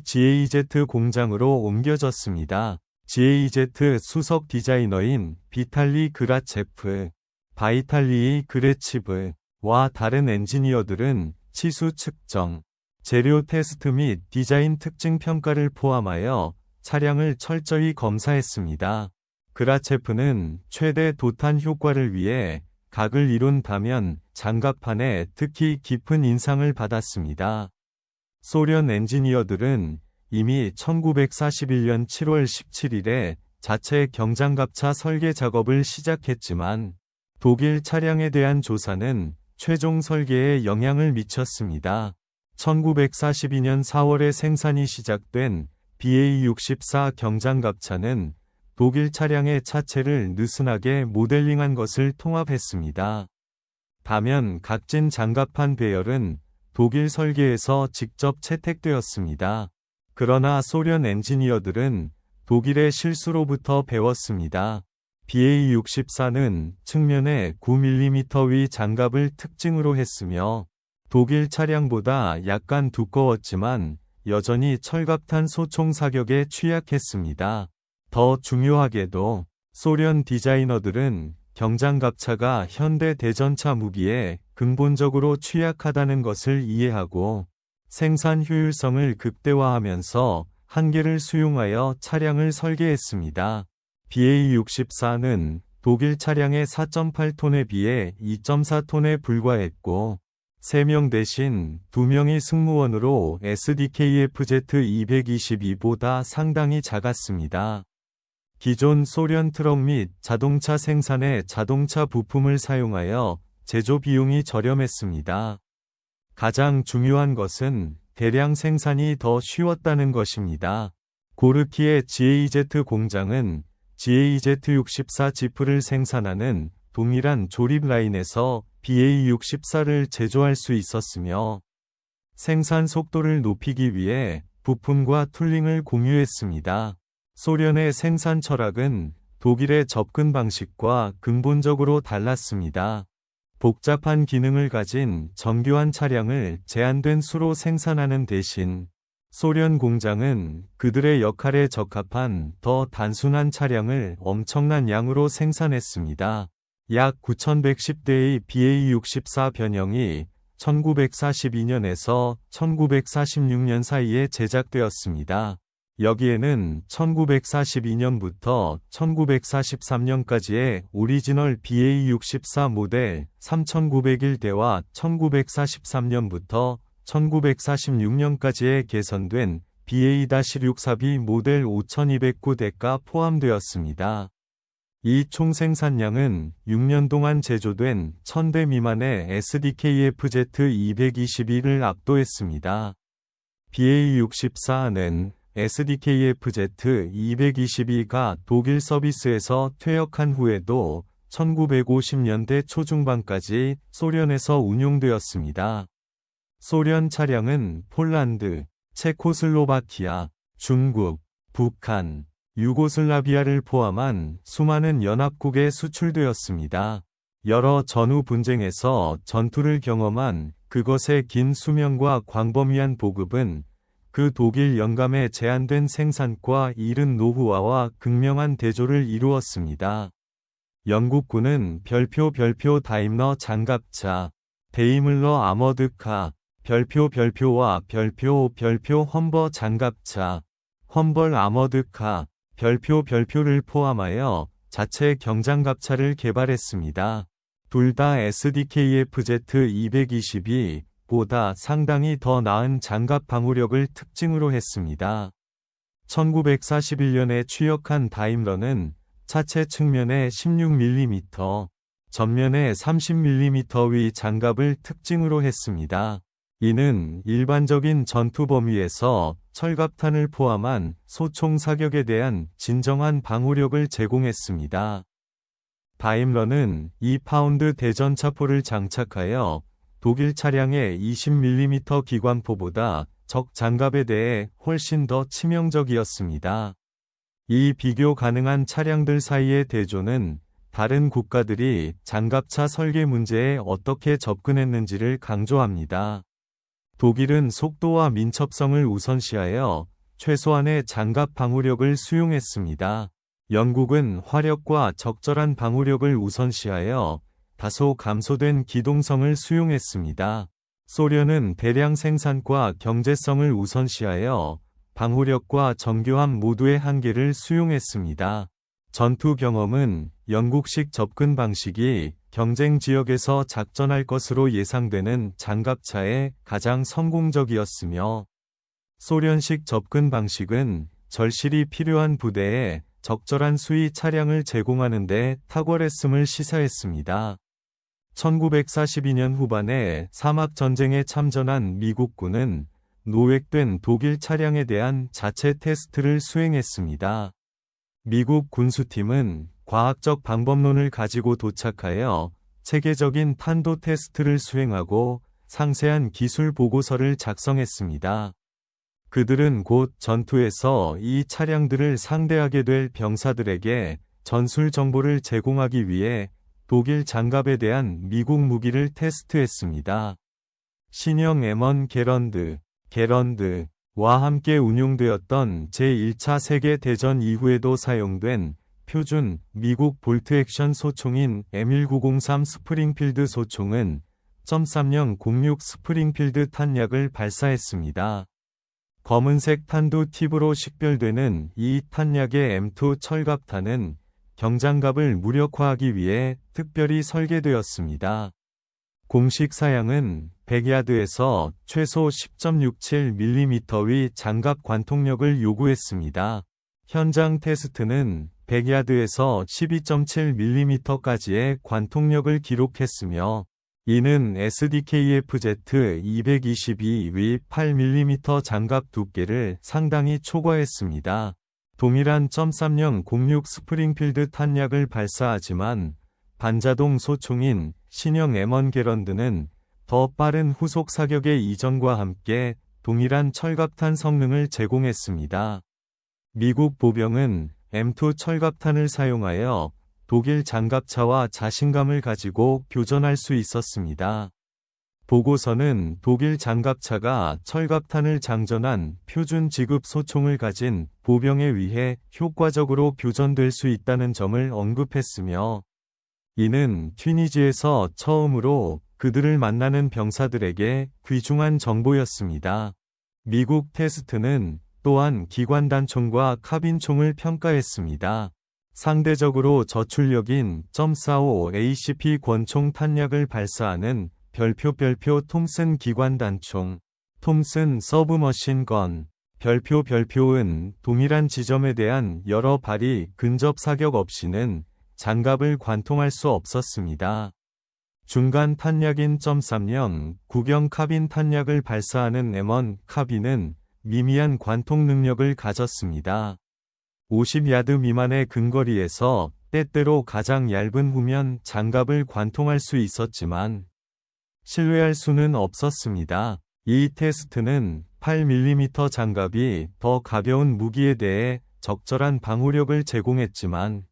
GAZ 공장으로 옮겨졌습니다. GAZ 수석 디자이너인 비탈리 그라체프, 바이탈리 그레치브와 다른 엔지니어들은 치수 측정, 재료 테스트 및 디자인 특징 평가를 포함하여 차량을 철저히 검사했습니다. 그라체프는 최대 도탄 효과를 위해 각을 이룬다면 장갑판에 특히 깊은 인상을 받았습니다. 소련 엔지니어들은 이미 1941년 7월 17일에 자체 경장갑차 설계 작업을 시작했지만 독일 차량에 대한 조사는 최종 설계에 영향을 미쳤습니다. 1942년 4월에 생산이 시작된 BA-64 경장갑차는 독일 차량의 차체를 느슨하게 모델링한 것을 통합했습니다. 다면 각진 장갑판 배열은 독일 설계에서 직접 채택되었습니다. 그러나 소련 엔지니어들은 독일의 실수로부터 배웠습니다. BA-64는 측면에 9mm의 장갑을 특징으로 했으며 독일 차량보다 약간 두꺼웠지만 여전히 철갑탄 소총 사격에 취약했습니다. 더 중요하게도 소련 디자이너들은 경장갑차가 현대 대전차 무기에 근본적으로 취약하다는 것을 이해하고 생산 효율성을 극대화하면서 1개를 수용하여 차량을 설계했습니다. BA-64는 독일 차량의 4.8톤에 비해 2.4톤에 불과했고 3명 대신 2명이 승무원으로 SDKF-Z222보다 상당히 작았습니다. 기존 소련 트럭 및 자동차 생산에 자동차 부품을 사용하여 제조 비용이 저렴했습니다. 가장 중요한 것은 대량 생산이 더 쉬웠다는 것입니다. 고르키의 GAZ 공장은 GAZ-64 지프를 생산하는 동일한 조립 라인에서 BA-64를 제조할 수 있었으며 생산 속도를 높이기 위해 부품과 툴링을 공유했습니다. 소련의 생산 철학은 독일의 접근 방식과 근본적으로 달랐습니다. 복잡한 기능을 가진 정교한 차량을 제한된 수로 생산하는 대신 소련 공장은 그들의 역할에 적합한 더 단순한 차량을 엄청난 양으로 생산했습니다. 약 9110대의 BA-64 변형이 1942년에서 1946년 사이에 제작되었습니다. 여기에는 1942년부터 1943년까지의 오리지널 BA-64 모델 3901대와 1943년부터 1946년까지의 개선된 BA-64B 모델 5209대가 포함되었습니다. 이 총 생산량은 6년 동안 제조된 1000대 미만의 SDKF-Z222를 압도했습니다. BA-64는 SDKF-Z222가 독일 서비스에서 퇴역한 후에도 1950년대 초중반까지 소련에서 운용되었습니다. 소련 차량은 폴란드, 체코슬로바키아, 중국, 북한, 유고슬라비아를 포함한 수많은 연합국에 수출되었습니다. 여러 전후 분쟁에서 전투를 경험한 그것의 긴 수명과 광범위한 보급은 그 독일 영감의 제한된 생산과 이른 노후화와 극명한 대조를 이루었습니다. 영국군은 별표 다임러 장갑차, 데이물러 아머드카, 별표와 별표 험버 장갑차, 험벌 아머드카, 별표를 포함하여 자체 경장갑차를 개발했습니다. 둘 다 SDKF-Z222 보다 상당히 더 나은 장갑 방호력을 특징으로 했습니다. 1941년에 취역한 다임러는 차체 측면에 16mm, 전면에 30mm의 장갑을 특징으로 했습니다. 이는 일반적인 전투 범위에서 철갑탄을 포함한 소총 사격에 대한 진정한 방호력을 제공했습니다. 다임러는 2파운드 대전차포를 장착하여 독일 차량의 20mm 기관포보다 적 장갑에 대해 훨씬 더 치명적이었습니다. 이 비교 가능한 차량들 사이의 대조는 다른 국가들이 장갑차 설계 문제에 어떻게 접근했는지를 강조합니다. 독일은 속도와 민첩성을 우선시하여 최소한의 장갑 방호력을 수용했습니다. 영국은 화력과 적절한 방호력을 우선시하여 다소 감소된 기동성을 수용했습니다. 소련은 대량 생산과 경제성을 우선시하여 방호력과 정교함 모두의 한계를 수용했습니다. 전투 경험은 영국식 접근 방식이 경쟁 지역에서 작전할 것으로 예상되는 장갑차에 가장 성공적이었으며, 소련식 접근 방식은 절실히 필요한 부대에 적절한 수위 차량을 제공하는 데 탁월했음을 시사했습니다. 1942년 후반에 사막전쟁에 참전한 미국군은 노획된 독일 차량에 대한 자체 테스트를 수행했습니다. 미국 군수팀은 과학적 방법론을 가지고 도착하여 체계적인 탄도 테스트를 수행하고 상세한 기술 보고서를 작성했습니다. 그들은 곧 전투에서 이 차량들을 상대하게 될 병사들에게 전술 정보를 제공하기 위해 독일 장갑에 대한 미국 무기를 테스트했습니다. 신형 M1 게런드와 함께 운용되었던 제1차 세계대전 이후에도 사용된 표준 미국 볼트 액션 소총인 M1903 스프링필드 소총은 .3006 스프링필드 탄약을 발사했습니다. 검은색 탄두 팁으로 식별되는 이 탄약의 M2 철갑탄은 경장갑을 무력화하기 위해 특별히 설계되었습니다. 공식 사양은 100야드에서 최소 10.67mm의 장갑 관통력을 요구했습니다. 현장 테스트는 100야드에서 12.7mm까지의 관통력을 기록했으며 이는 SDKF-Z222의 8mm 장갑 두께를 상당히 초과했습니다. 동일한 .3006 스프링필드 탄약을 발사하지만 반자동 소총인 신형 M1 게런드는 더 빠른 후속 사격의 이전과 함께 동일한 철갑탄 성능을 제공했습니다. 미국 보병은 M2 철갑탄을 사용하여 독일 장갑차와 자신감을 가지고 교전할 수 있었습니다. 보고서는 독일 장갑차가 철갑탄을 장전한 표준 지급 소총을 가진 보병에 의해 효과적으로 교전될 수 있다는 점을 언급했으며 이는 튀니지에서 처음으로 그들을 만나는 병사들에게 귀중한 정보였습니다. 미국 테스트는 또한 기관단총과 카빈총을 평가했습니다. 상대적으로 저출력인 .45 ACP 권총 탄약을 발사하는 별표 톰슨 기관단총, 톰슨 서브머신건, 별표은 동일한 지점에 대한 여러 발이 근접 사격 없이는 장갑을 관통할 수 없었습니다. 중간 탄약인 .30 구경 카빈 탄약을 발사하는 M1 카빈은 미미한 관통 능력을 가졌습니다. 50야드 미만의 근거리에서 때때로 가장 얇은 후면 장갑을 관통할 수 있었지만 신뢰할 수는 없었습니다. 이 테스트는 8mm 장갑이 더 가벼운 무기에 대해 적절한 방호력을 제공했지만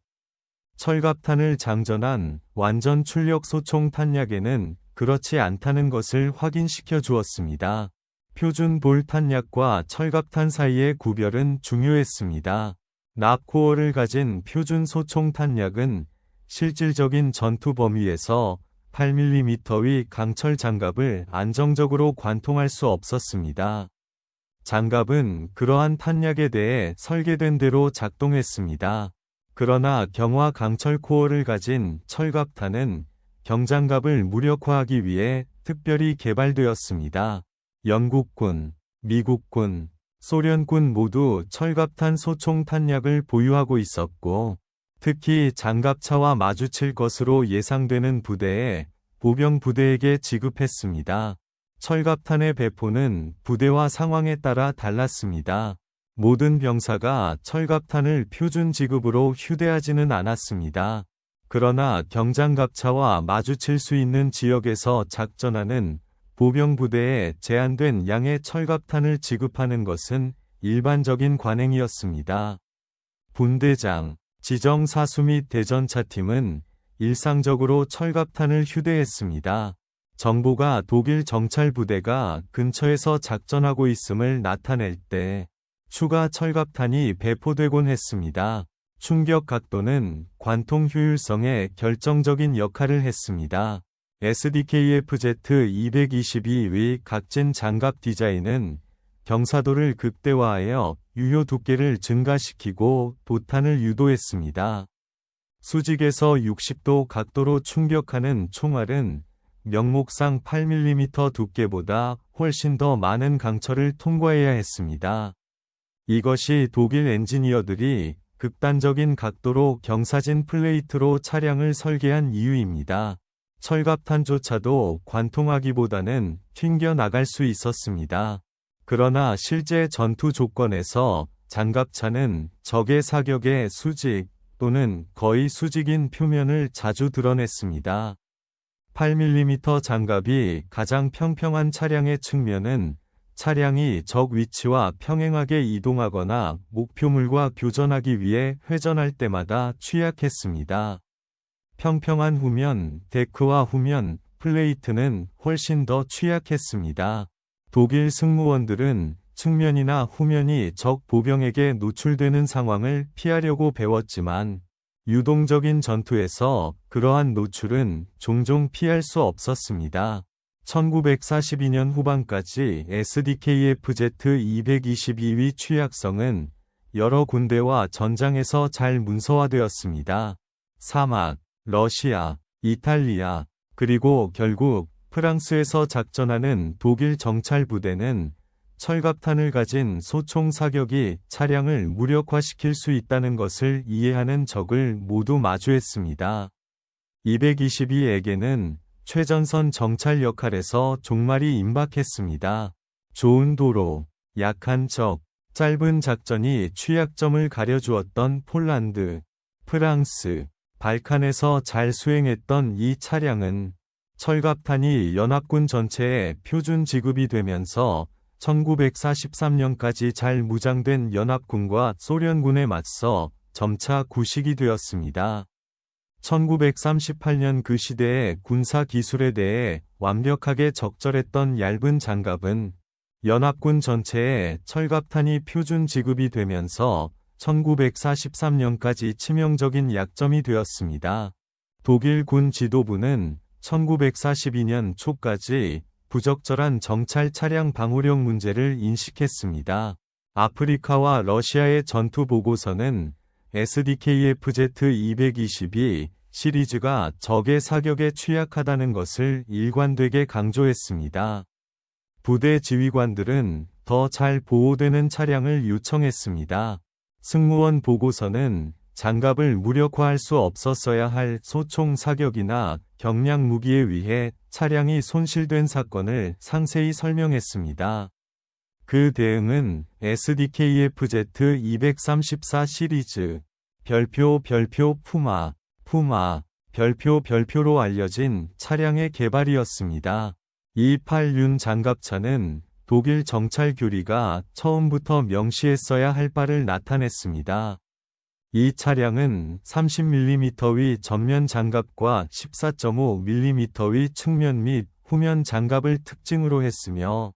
철갑탄을 장전한 완전 출력 소총 탄약에는 그렇지 않다는 것을 확인시켜 주었습니다. 표준 볼 탄약과 철갑탄 사이의 구별은 중요했습니다. 납코어를 가진 표준 소총 탄약은 실질적인 전투 범위에서 8mm의 강철 장갑을 안정적으로 관통할 수 없었습니다. 장갑은 그러한 탄약에 대해 설계된 대로 작동했습니다. 그러나 경화 강철 코어를 가진 철갑탄은 경장갑을 무력화하기 위해 특별히 개발되었습니다. 영국군, 미국군, 소련군 모두 철갑탄 소총 탄약을 보유하고 있었고, 특히 장갑차와 마주칠 것으로 예상되는 부대에 보병 부대에게 지급했습니다. 철갑탄의 배포는 부대와 상황에 따라 달랐습니다. 모든 병사가 철갑탄을 표준 지급으로 휴대하지는 않았습니다. 그러나 경장갑차와 마주칠 수 있는 지역에서 작전하는 보병 부대에 제한된 양의 철갑탄을 지급하는 것은 일반적인 관행이었습니다. 분대장, 지정 사수 및 대전차팀은 일상적으로 철갑탄을 휴대했습니다. 정보가 독일 정찰 부대가 근처에서 작전하고 있음을 나타낼 때 추가 철갑탄이 배포되곤 했습니다. 충격 각도는 관통 효율성에 결정적인 역할을 했습니다. SDKF-Z222의 각진 장갑 디자인은 경사도를 극대화하여 유효 두께를 증가시키고 도탄을 유도했습니다. 수직에서 60도 각도로 충격하는 총알은 명목상 8mm 두께보다 훨씬 더 많은 강철을 통과해야 했습니다. 이것이 독일 엔지니어들이 극단적인 각도로 경사진 플레이트로 차량을 설계한 이유입니다. 철갑탄조차도 관통하기보다는 튕겨나갈 수 있었습니다. 그러나 실제 전투 조건에서 장갑차는 적의 사격의 수직 또는 거의 수직인 표면을 자주 드러냈습니다. 8mm 장갑이 가장 평평한 차량의 측면은 차량이 적 위치와 평행하게 이동하거나 목표물과 교전하기 위해 회전할 때마다 취약했습니다. 평평한 후면, 데크와 후면, 플레이트는 훨씬 더 취약했습니다. 독일 승무원들은 측면이나 후면이 적 보병에게 노출되는 상황을 피하려고 배웠지만 유동적인 전투에서 그러한 노출은 종종 피할 수 없었습니다. 1942년 후반까지 SDKF-Z222의 취약성은 여러 군대와 전장에서 잘 문서화되었습니다. 사막, 러시아, 이탈리아, 그리고 결국 프랑스에서 작전하는 독일 정찰 부대는 철갑탄을 가진 소총 사격이 차량을 무력화시킬 수 있다는 것을 이해하는 적을 모두 마주했습니다. 222에게는 최전선 정찰 역할에서 종말이 임박했습니다. 좋은 도로, 약한 적, 짧은 작전이 취약점을 가려주었던 폴란드, 프랑스, 발칸에서 잘 수행했던 이 차량은 철갑탄이 연합군 전체에 표준 지급이 되면서 1943년까지 잘 무장된 연합군과 소련군에 맞서 점차 구식이 되었습니다. 1938년 그 시대의 군사 기술에 대해 완벽하게 적절했던 얇은 장갑은 연합군 전체에 철갑탄이 표준 지급이 되면서 1943년까지 치명적인 약점이 되었습니다. 독일 군 지도부는 1942년 초까지 부적절한 정찰 차량 방호력 문제를 인식했습니다. 아프리카와 러시아의 전투 보고서는 SDKF-Z222 시리즈가 적의 사격에 취약하다는 것을 일관되게 강조했습니다. 부대 지휘관들은 더 잘 보호되는 차량을 요청했습니다. 승무원 보고서는 장갑을 무력화할 수 없었어야 할 소총 사격이나 경량 무기에 의해 차량이 손실된 사건을 상세히 설명했습니다. 그 대응은 SDKF-Z234 시리즈, 별표 별표로 알려진 차량의 개발이었습니다. 이 8윤 장갑차는 독일 정찰 교리가 처음부터 명시했어야 할 바를 나타냈습니다. 이 차량은 30mm의 전면 장갑과 14.5mm의 측면 및 후면 장갑을 특징으로 했으며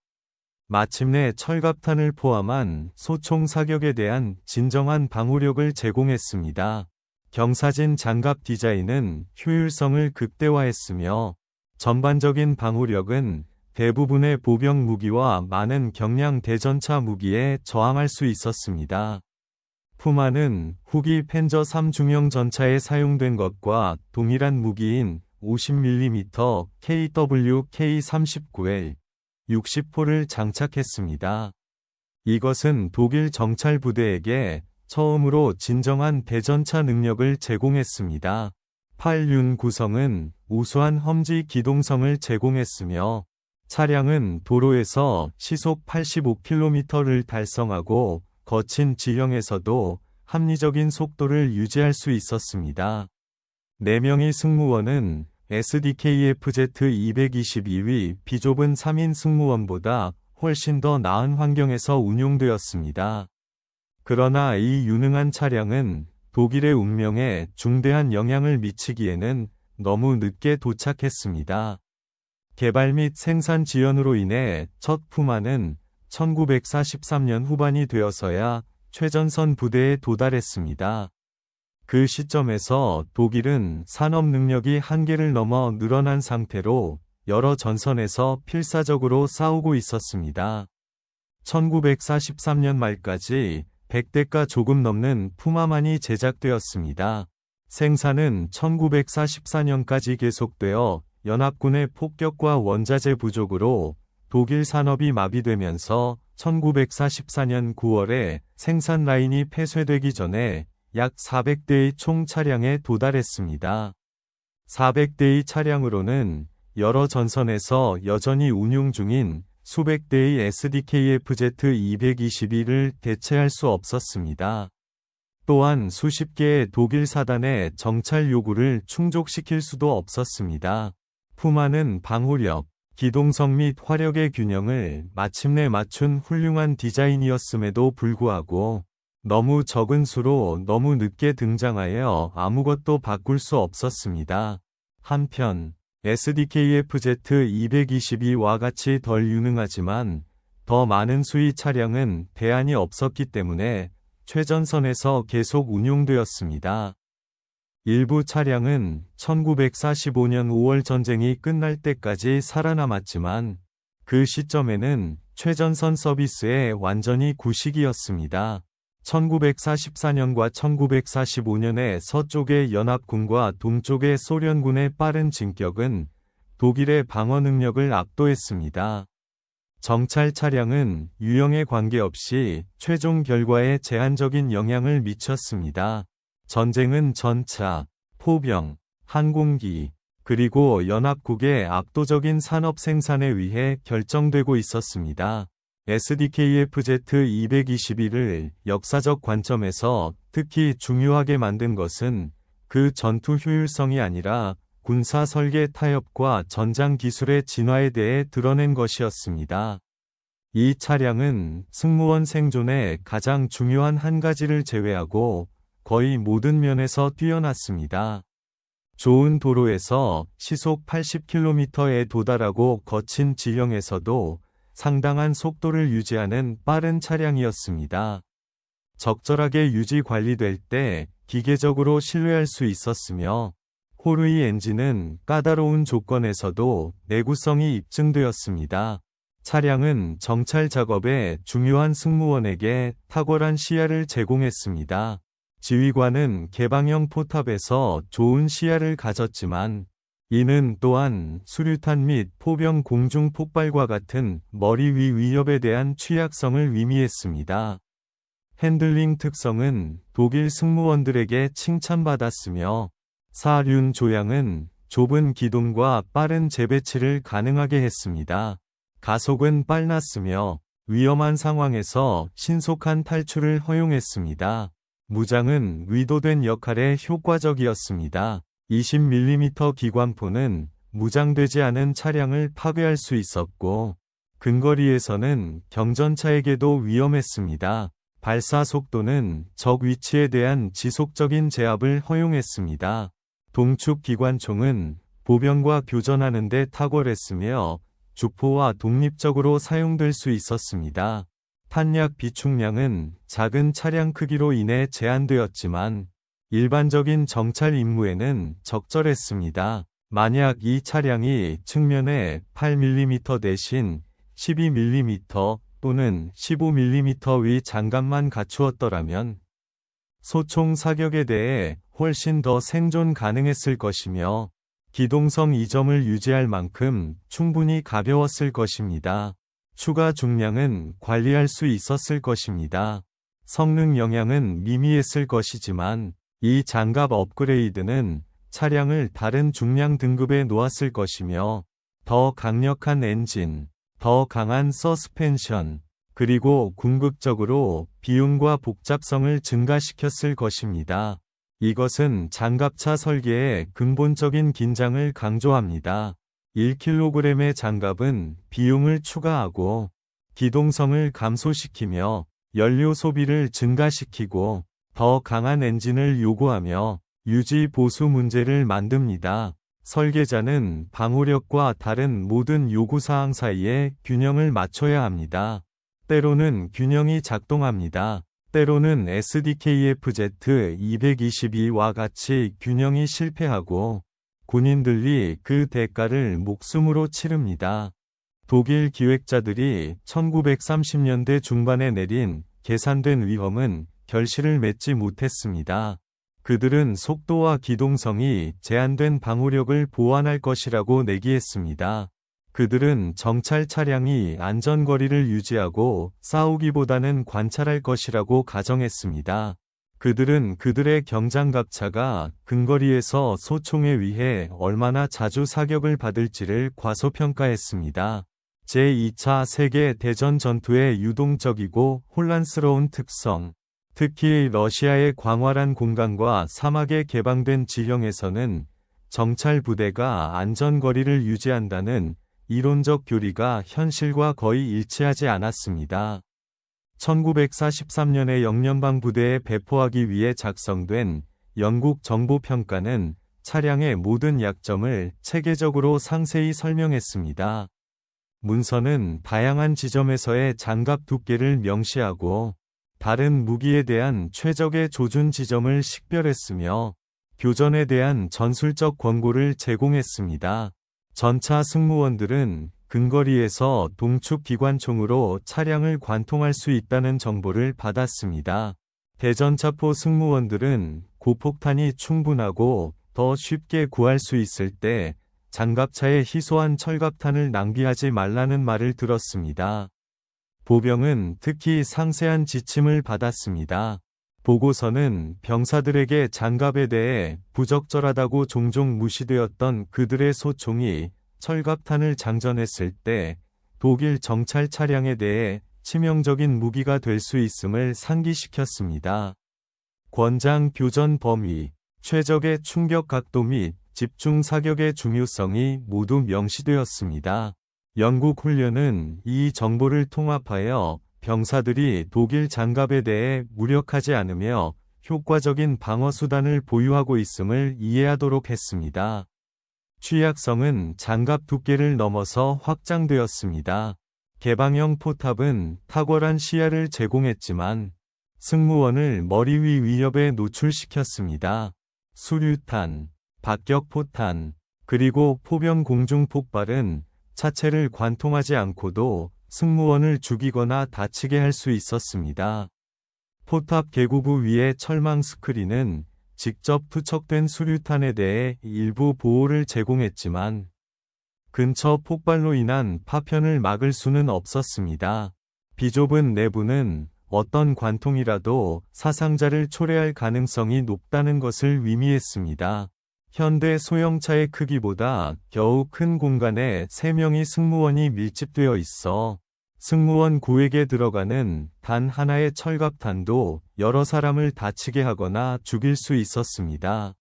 마침내 철갑탄을 포함한 소총 사격에 대한 진정한 방호력을 제공했습니다. 경사진 장갑 디자인은 효율성을 극대화했으며 전반적인 방호력은 대부분의 보병 무기와 많은 경량 대전차 무기에 저항할 수 있었습니다. 푸마는 후기 펜저 3중형 전차에 사용된 것과 동일한 무기인 50mm KWK-39L 60포를 장착했습니다. 이것은 독일 정찰 부대에게 처음으로 진정한 대전차 능력을 제공했습니다. 8윤 구성은 우수한 험지 기동성을 제공했으며 차량은 도로에서 시속 85km를 달성하고 거친 지형에서도 합리적인 속도를 유지할 수 있었습니다. 4명의 승무원은 SDKF-Z222의 비좁은 3인 승무원보다 훨씬 더 나은 환경에서 운용되었습니다. 그러나 이 유능한 차량은 독일의 운명에 중대한 영향을 미치기에는 너무 늦게 도착했습니다. 개발 및 생산 지연으로 인해 첫 푸마는 1943년 후반이 되어서야 최전선 부대에 도달했습니다. 그 시점에서 독일은 산업 능력이 한계를 넘어 늘어난 상태로 여러 전선에서 필사적으로 싸우고 있었습니다. 1943년 말까지 100대가 조금 넘는 푸마만이 제작되었습니다. 생산은 1944년까지 계속되어 연합군의 폭격과 원자재 부족으로 독일 산업이 마비되면서 1944년 9월에 생산 라인이 폐쇄되기 전에 약 400대의 총 차량에 도달했습니다. 400대의 차량으로는 여러 전선에서 여전히 운용 중인 수백 대의 SDKF-Z222를 대체할 수 없었습니다. 또한 수십 개의 독일 사단의 정찰 요구를 충족시킬 수도 없었습니다. 푸마는 방호력, 기동성 및 화력의 균형을 마침내 맞춘 훌륭한 디자인이었음에도 불구하고 너무 적은 수로 너무 늦게 등장하여 아무것도 바꿀 수 없었습니다. 한편 SDKF-Z222와 같이 덜 유능하지만 더 많은 수의 차량은 대안이 없었기 때문에 최전선에서 계속 운용되었습니다. 일부 차량은 1945년 5월 전쟁이 끝날 때까지 살아남았지만 그 시점에는 최전선 서비스의 완전히 구식이었습니다. 1944년과 1945년에 서쪽의 연합군과 동쪽의 소련군의 빠른 진격은 독일의 방어 능력을 압도했습니다. 정찰 차량은 유형에 관계없이 최종 결과에 제한적인 영향을 미쳤습니다. 전쟁은 전차, 포병, 항공기, 그리고 연합국의 압도적인 산업 생산에 의해 결정되고 있었습니다. SDKF-Z221을 역사적 관점에서 특히 중요하게 만든 것은 그 전투 효율성이 아니라 군사 설계 타협과 전장 기술의 진화에 대해 드러낸 것이었습니다. 이 차량은 승무원 생존의 가장 중요한 한 가지를 제외하고 거의 모든 면에서 뛰어났습니다. 좋은 도로에서 시속 80km에 도달하고 거친 지형에서도 상당한 속도를 유지하는 빠른 차량이었습니다. 적절하게 유지 관리될 때 기계적으로 신뢰할 수 있었으며 호르이 엔진은 까다로운 조건에서도 내구성이 입증되었습니다. 차량은 정찰 작업에 중요한 승무원에게 탁월한 시야를 제공했습니다. 지휘관은 개방형 포탑에서 좋은 시야를 가졌지만 이는 또한 수류탄 및 포병 공중 폭발과 같은 머리 위 위협에 대한 취약성을 의미했습니다. 핸들링 특성은 독일 승무원들에게 칭찬받았으며 사륜 조향은 좁은 기동과 빠른 재배치를 가능하게 했습니다. 가속은 빨랐으며 위험한 상황에서 신속한 탈출을 허용했습니다. 무장은 의도된 역할에 효과적이었습니다. 20mm 기관포는 무장되지 않은 차량을 파괴할 수 있었고 근거리에서는 경전차에게도 위험했습니다. 발사 속도는 적 위치에 대한 지속적인 제압을 허용했습니다. 동축 기관총은 보병과 교전하는 데 탁월했으며 주포와 독립적으로 사용될 수 있었습니다. 탄약 비축량은 작은 차량 크기로 인해 제한되었지만 일반적인 정찰 임무에는 적절했습니다. 만약 이 차량이 측면에 8mm 대신 12mm 또는 15mm의 장갑만 갖추었더라면 소총 사격에 대해 훨씬 더 생존 가능했을 것이며 기동성 이점을 유지할 만큼 충분히 가벼웠을 것입니다. 추가 중량은 관리할 수 있었을 것입니다. 성능 영향은 미미했을 것이지만 이 장갑 업그레이드는 차량을 다른 중량 등급에 놓았을 것이며 더 강력한 엔진, 더 강한 서스펜션, 그리고 궁극적으로 비용과 복잡성을 증가시켰을 것입니다. 이것은 장갑차 설계의 근본적인 긴장을 강조합니다. 1kg의 장갑은 비용을 추가하고 기동성을 감소시키며 연료 소비를 증가시키고 더 강한 엔진을 요구하며 유지 보수 문제를 만듭니다. 설계자는 방호력과 다른 모든 요구사항 사이에 균형을 맞춰야 합니다. 때로는 균형이 작동합니다. 때로는 SDKF-Z222와 같이 균형이 실패하고 군인들이 그 대가를 목숨으로 치릅니다. 독일 기획자들이 1930년대 중반에 내린 계산된 위험은 결실을 맺지 못했습니다. 그들은 속도와 기동성이 제한된 방호력을 보완할 것이라고 내기했습니다. 그들은 정찰 차량이 안전거리를 유지하고 싸우기보다는 관찰할 것이라고 가정했습니다. 그들은 그들의 경장갑차가 근거리에서 소총에 의해 얼마나 자주 사격을 받을지를 과소평가했습니다. 제2차 세계대전 전투의 유동적이고 혼란스러운 특성, 특히 러시아의 광활한 공간과 사막에 개방된 지형에서는 정찰 부대가 안전거리를 유지한다는 이론적 교리가 현실과 거의 일치하지 않았습니다. 1943년에 영연방 부대에 배포하기 위해 작성된 영국 정보평가는 차량의 모든 약점을 체계적으로 상세히 설명했습니다. 문서는 다양한 지점에서의 장갑 두께를 명시하고 다른 무기에 대한 최적의 조준 지점을 식별했으며 교전에 대한 전술적 권고를 제공했습니다. 전차 승무원들은 근거리에서 동축 기관총으로 차량을 관통할 수 있다는 정보를 받았습니다. 대전차포 승무원들은 고폭탄이 충분하고 더 쉽게 구할 수 있을 때 장갑차에 희소한 철갑탄을 낭비하지 말라는 말을 들었습니다. 보병은 특히 상세한 지침을 받았습니다. 보고서는 병사들에게 장갑에 대해 부적절하다고 종종 무시되었던 그들의 소총이 철갑탄을 장전했을 때 독일 정찰 차량에 대해 치명적인 무기가 될 수 있음을 상기시켰습니다. 권장 교전 범위, 최적의 충격 각도 및 집중 사격의 중요성이 모두 명시되었습니다. 영국 훈련은 이 정보를 통합하여 병사들이 독일 장갑에 대해 무력하지 않으며 효과적인 방어 수단을 보유하고 있음을 이해하도록 했습니다. 취약성은 장갑 두께를 넘어서 확장되었습니다. 개방형 포탑은 탁월한 시야를 제공했지만 승무원을 머리 위 위협에 노출시켰습니다. 수류탄, 박격포탄, 그리고 포병 공중 폭발은 차체를 관통하지 않고도 승무원을 죽이거나 다치게 할 수 있었습니다. 포탑 개구부 위의 철망 스크린은 직접 투척된 수류탄에 대해 일부 보호를 제공했지만 근처 폭발로 인한 파편을 막을 수는 없었습니다. 비좁은 내부는 어떤 관통이라도 사상자를 초래할 가능성이 높다는 것을 의미했습니다. 현대 소형차의 크기보다 겨우 큰 공간에 3명의 승무원이 밀집되어 있어 승무원 구획에 들어가는 단 하나의 철갑탄도 여러 사람을 다치게 하거나 죽일 수 있었습니다.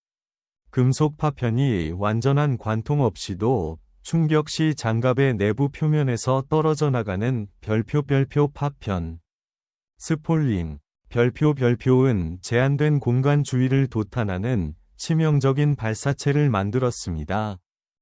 금속 파편이 완전한 관통 없이도 충격 시 장갑의 내부 표면에서 떨어져 나가는 별표 파편, 스폴링, 별표은 제한된 공간 주위를 도탄하는 치명적인 발사체를 만들었습니다.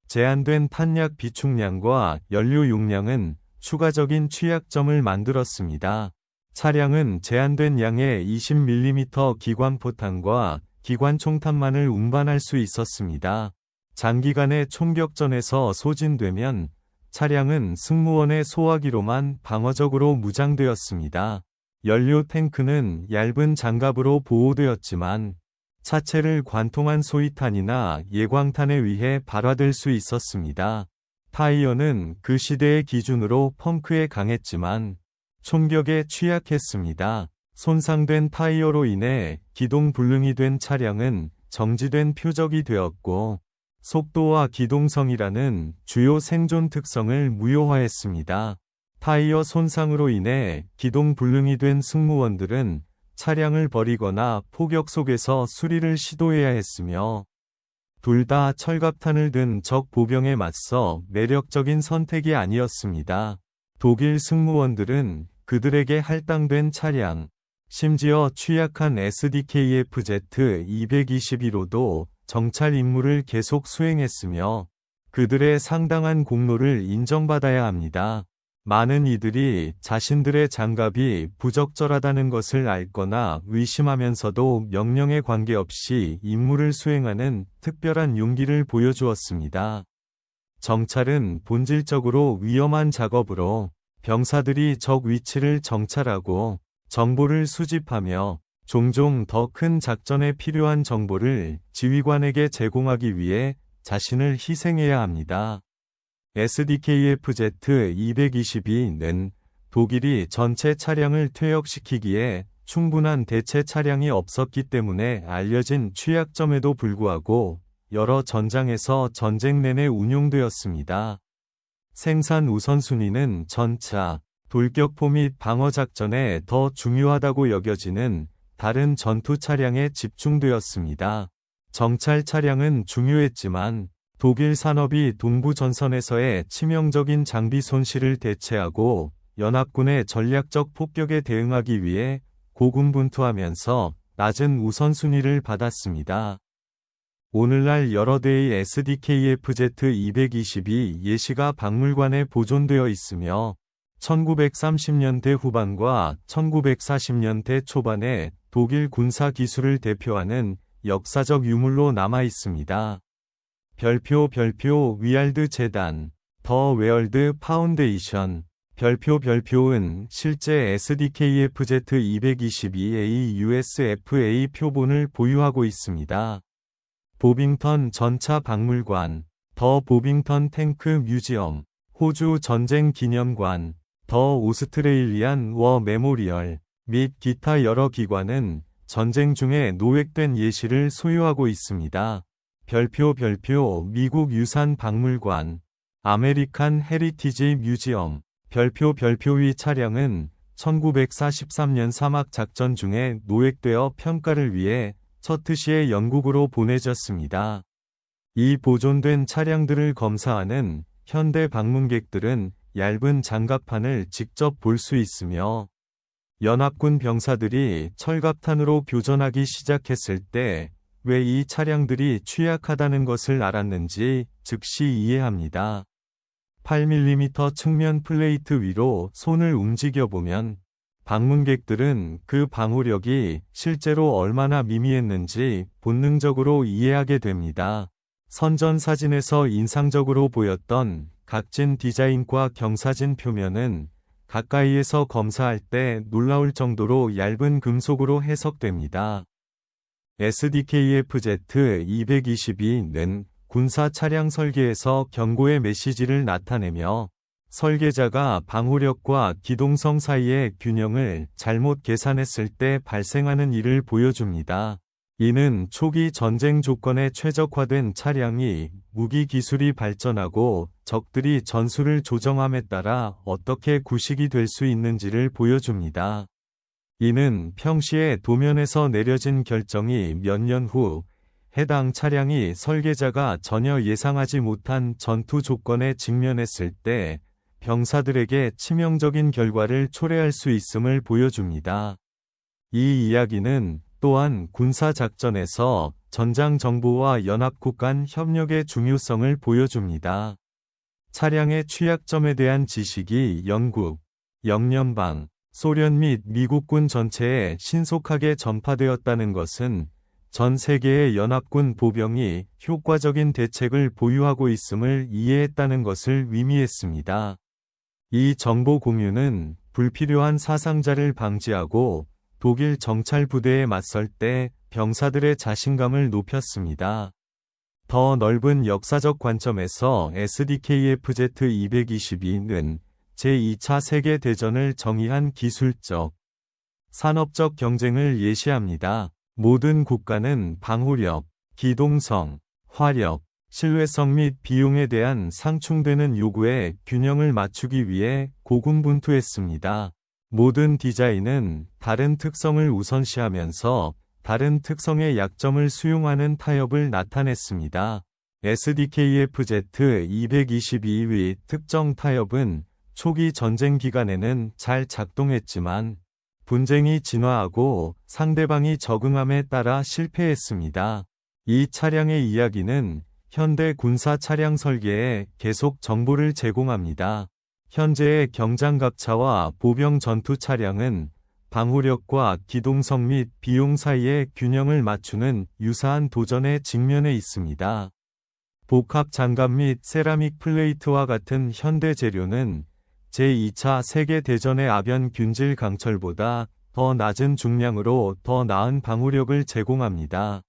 제한된 탄약 비축량과 연료 용량은 추가적인 취약점을 만들었습니다. 차량은 제한된 양의 20mm 기관포탄과 기관총탄만을 운반할 수 있었습니다. 장기간의 총격전에서 소진되면 차량은 승무원의 소화기로만 방어적으로 무장되었습니다. 연료 탱크는 얇은 장갑으로 보호되었지만 차체를 관통한 소위탄이나 예광탄에 의해 발화될 수 있었습니다. 타이어는 그 시대의 기준으로 펑크에 강했지만 총격에 취약했습니다. 손상된 타이어로 인해 기동 불능이 된 차량은 정지된 표적이 되었고 속도와 기동성이라는 주요 생존 특성을 무효화했습니다. 타이어 손상으로 인해 기동 불능이 된 승무원들은 차량을 버리거나 폭격 속에서 수리를 시도해야 했으며 둘 다 철갑탄을 든 적 보병에 맞서 매력적인 선택이 아니었습니다. 독일 승무원들은 그들에게 할당된 차량, 심지어 취약한 SDKF-Z221호도 정찰 임무를 계속 수행했으며 그들의 상당한 공로를 인정받아야 합니다. 많은 이들이 자신들의 장갑이 부적절하다는 것을 알거나 의심하면서도 명령에 관계없이 임무를 수행하는 특별한 용기를 보여주었습니다. 정찰은 본질적으로 위험한 작업으로 병사들이 적 위치를 정찰하고 정보를 수집하며 종종 더 큰 작전에 필요한 정보를 지휘관에게 제공하기 위해 자신을 희생해야 합니다. SDKF-Z222는 독일이 전체 차량을 퇴역시키기에 충분한 대체 차량이 없었기 때문에 알려진 취약점에도 불구하고 여러 전장에서 전쟁 내내 운용되었습니다. 생산 우선순위는 전차, 돌격포 및 방어작전에 더 중요하다고 여겨지는 다른 전투 차량에 집중되었습니다. 정찰 차량은 중요했지만 독일 산업이 동부 전선에서의 치명적인 장비 손실을 대체하고 연합군의 전략적 폭격에 대응하기 위해 고군분투하면서 낮은 우선순위를 받았습니다. 오늘날 여러 대의 SDKF-Z222 예시가 박물관에 보존되어 있으며 1930년대 후반과 1940년대 초반의 독일 군사 기술을 대표하는 역사적 유물로 남아 있습니다. 별표 위알드 재단, 더 웨얼드 파운데이션. 별표은 실제 SDKF-Z222A USFA 표본을 보유하고 있습니다. 보빙턴 전차 박물관, 더 보빙턴 탱크 뮤지엄, 호주 전쟁 기념관, 더 오스트레일리안 워 메모리얼 및 기타 여러 기관은 전쟁 중에 노획된 예시를 소유하고 있습니다. 별표 미국 유산 박물관, 아메리칸 헤리티지 뮤지엄. 별표의 차량은 1943년 사막 작전 중에 노획되어 평가를 위해 처트시에 영국으로 보내졌습니다. 이 보존된 차량들을 검사하는 현대 방문객들은 얇은 장갑판을 직접 볼 수 있으며, 연합군 병사들이 철갑탄으로 교전하기 시작했을 때 왜 이 차량들이 취약하다는 것을 알았는지 즉시 이해합니다. 8mm 측면 플레이트 위로 손을 움직여보면 방문객들은 그 방호력이 실제로 얼마나 미미했는지 본능적으로 이해하게 됩니다. 선전 사진에서 인상적으로 보였던 각진 디자인과 경사진 표면은 가까이에서 검사할 때 놀라울 정도로 얇은 금속으로 해석됩니다. SDKF-Z222는 군사 차량 설계에서 경고의 메시지를 나타내며, 설계자가 방호력과 기동성 사이의 균형을 잘못 계산했을 때 발생하는 일을 보여줍니다. 이는 초기 전쟁 조건에 최적화된 차량이 무기 기술이 발전하고 적들이 전술을 조정함에 따라 어떻게 구식이 될 수 있는지를 보여줍니다. 이는 평시에 도면에서 내려진 결정이 몇 년 후 해당 차량이 설계자가 전혀 예상하지 못한 전투 조건에 직면했을 때 병사들에게 치명적인 결과를 초래할 수 있음을 보여줍니다. 이 이야기는 또한 군사작전에서 전장 정보와 연합국 간 협력의 중요성을 보여줍니다. 차량의 취약점에 대한 지식이 영국, 영연방, 소련 및 미국군 전체에 신속하게 전파되었다는 것은 전 세계의 연합군 보병이 효과적인 대책을 보유하고 있음을 이해했다는 것을 의미했습니다. 이 정보 공유는 불필요한 사상자를 방지하고 독일 정찰 부대에 맞설 때 병사들의 자신감을 높였습니다. 더 넓은 역사적 관점에서 SDKF-Z222는 제2차 세계대전을 정의한 기술적, 산업적 경쟁을 예시합니다. 모든 국가는 방호력, 기동성, 화력, 신뢰성 및 비용에 대한 상충되는 요구에 균형을 맞추기 위해 고군분투했습니다. 모든 디자인은 다른 특성을 우선시하면서 다른 특성의 약점을 수용하는 타협을 나타냈습니다. SDKF-Z222의 특정 타협은 초기 전쟁 기간에는 잘 작동했지만 분쟁이 진화하고 상대방이 적응함에 따라 실패했습니다. 이 차량의 이야기는 현대 군사 차량 설계에 계속 정보를 제공합니다. 현재의 경장갑차와 보병 전투 차량은 방호력과 기동성 및 비용 사이의 균형을 맞추는 유사한 도전에 직면해 있습니다. 복합 장갑 및 세라믹 플레이트와 같은 현대 재료는 제2차 세계대전의 아변 균질 강철보다 더 낮은 중량으로 더 나은 방호력을 제공합니다.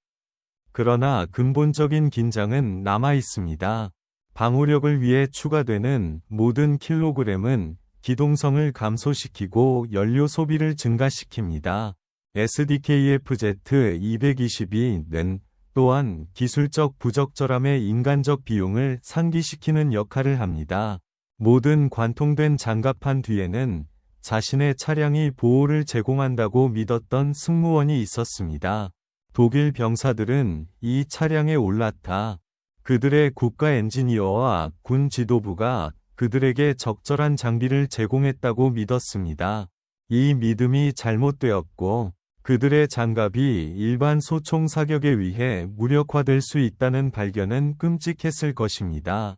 그러나 근본적인 긴장은 남아 있습니다. 방호력을 위해 추가되는 모든 킬로그램은 기동성을 감소시키고 연료 소비를 증가시킵니다. SDKF-Z222는 또한 기술적 부적절함의 인간적 비용을 상기시키는 역할을 합니다. 모든 관통된 장갑판 뒤에는 자신의 차량이 보호를 제공한다고 믿었던 승무원이 있었습니다. 독일 병사들은 이 차량에 올랐다. 그들의 국가 엔지니어와 군 지도부가 그들에게 적절한 장비를 제공했다고 믿었습니다. 이 믿음이 잘못되었고 그들의 장갑이 일반 소총 사격에 의해 무력화될 수 있다는 발견은 끔찍했을 것입니다.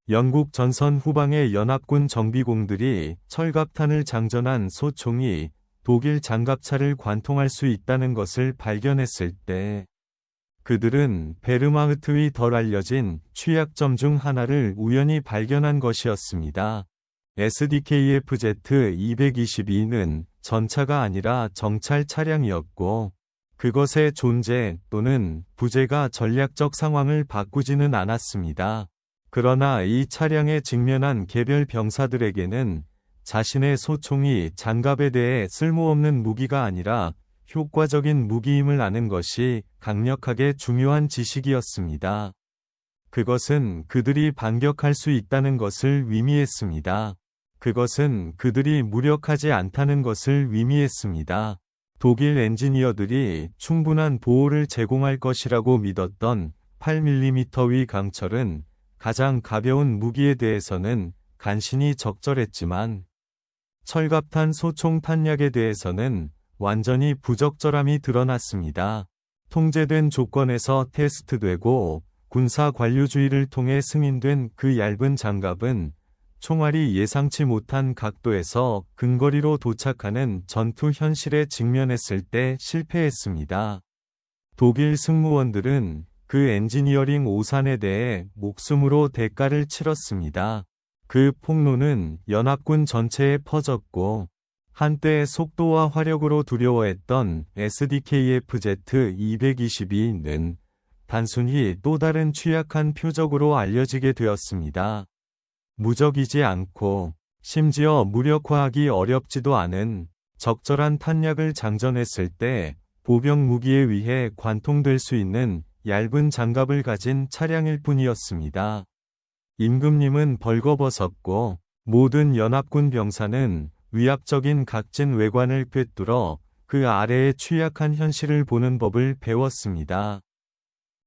영국 전선 후방의 연합군 정비공들이 철갑탄을 장전한 소총이 독일 장갑차를 관통할 수 있다는 것을 발견했을 때 그들은 베르마흐트의 덜 알려진 취약점 중 하나를 우연히 발견한 것이었습니다. SDKF-Z-222는 전차가 아니라 정찰 차량이었고, 그것의 존재 또는 부재가 전략적 상황을 바꾸지는 않았습니다. 그러나 이 차량에 직면한 개별 병사들에게는 자신의 소총이 장갑에 대해 쓸모없는 무기가 아니라 효과적인 무기임을 아는 것이 강력하게 중요한 지식이었습니다. 그것은 그들이 반격할 수 있다는 것을 의미했습니다. 그것은 그들이 무력하지 않다는 것을 의미했습니다. 독일 엔지니어들이 충분한 보호를 제공할 것이라고 믿었던 8mm의 강철은 가장 가벼운 무기에 대해서는 간신히 적절했지만 철갑탄 소총 탄약에 대해서는 완전히 부적절함이 드러났습니다. 통제된 조건에서 테스트되고 군사 관료주의를 통해 승인된 그 얇은 장갑은 총알이 예상치 못한 각도에서 근거리로 도착하는 전투 현실에 직면했을 때 실패했습니다. 독일 승무원들은 그 엔지니어링 오산에 대해 목숨으로 대가를 치렀습니다. 그 폭로는 연합군 전체에 퍼졌고, 한때 속도와 화력으로 두려워했던 SDKF-Z-222는 단순히 또 다른 취약한 표적으로 알려지게 되었습니다. 무적이지 않고 심지어 무력화하기 어렵지도 않은 적절한 탄약을 장전했을 때 보병 무기에 의해 관통될 수 있는 얇은 장갑을 가진 차량일 뿐이었습니다. 임금님은 벌거벗었고 모든 연합군 병사는 위압적인 각진 외관을 꿰뚫어 그 아래의 취약한 현실을 보는 법을 배웠습니다.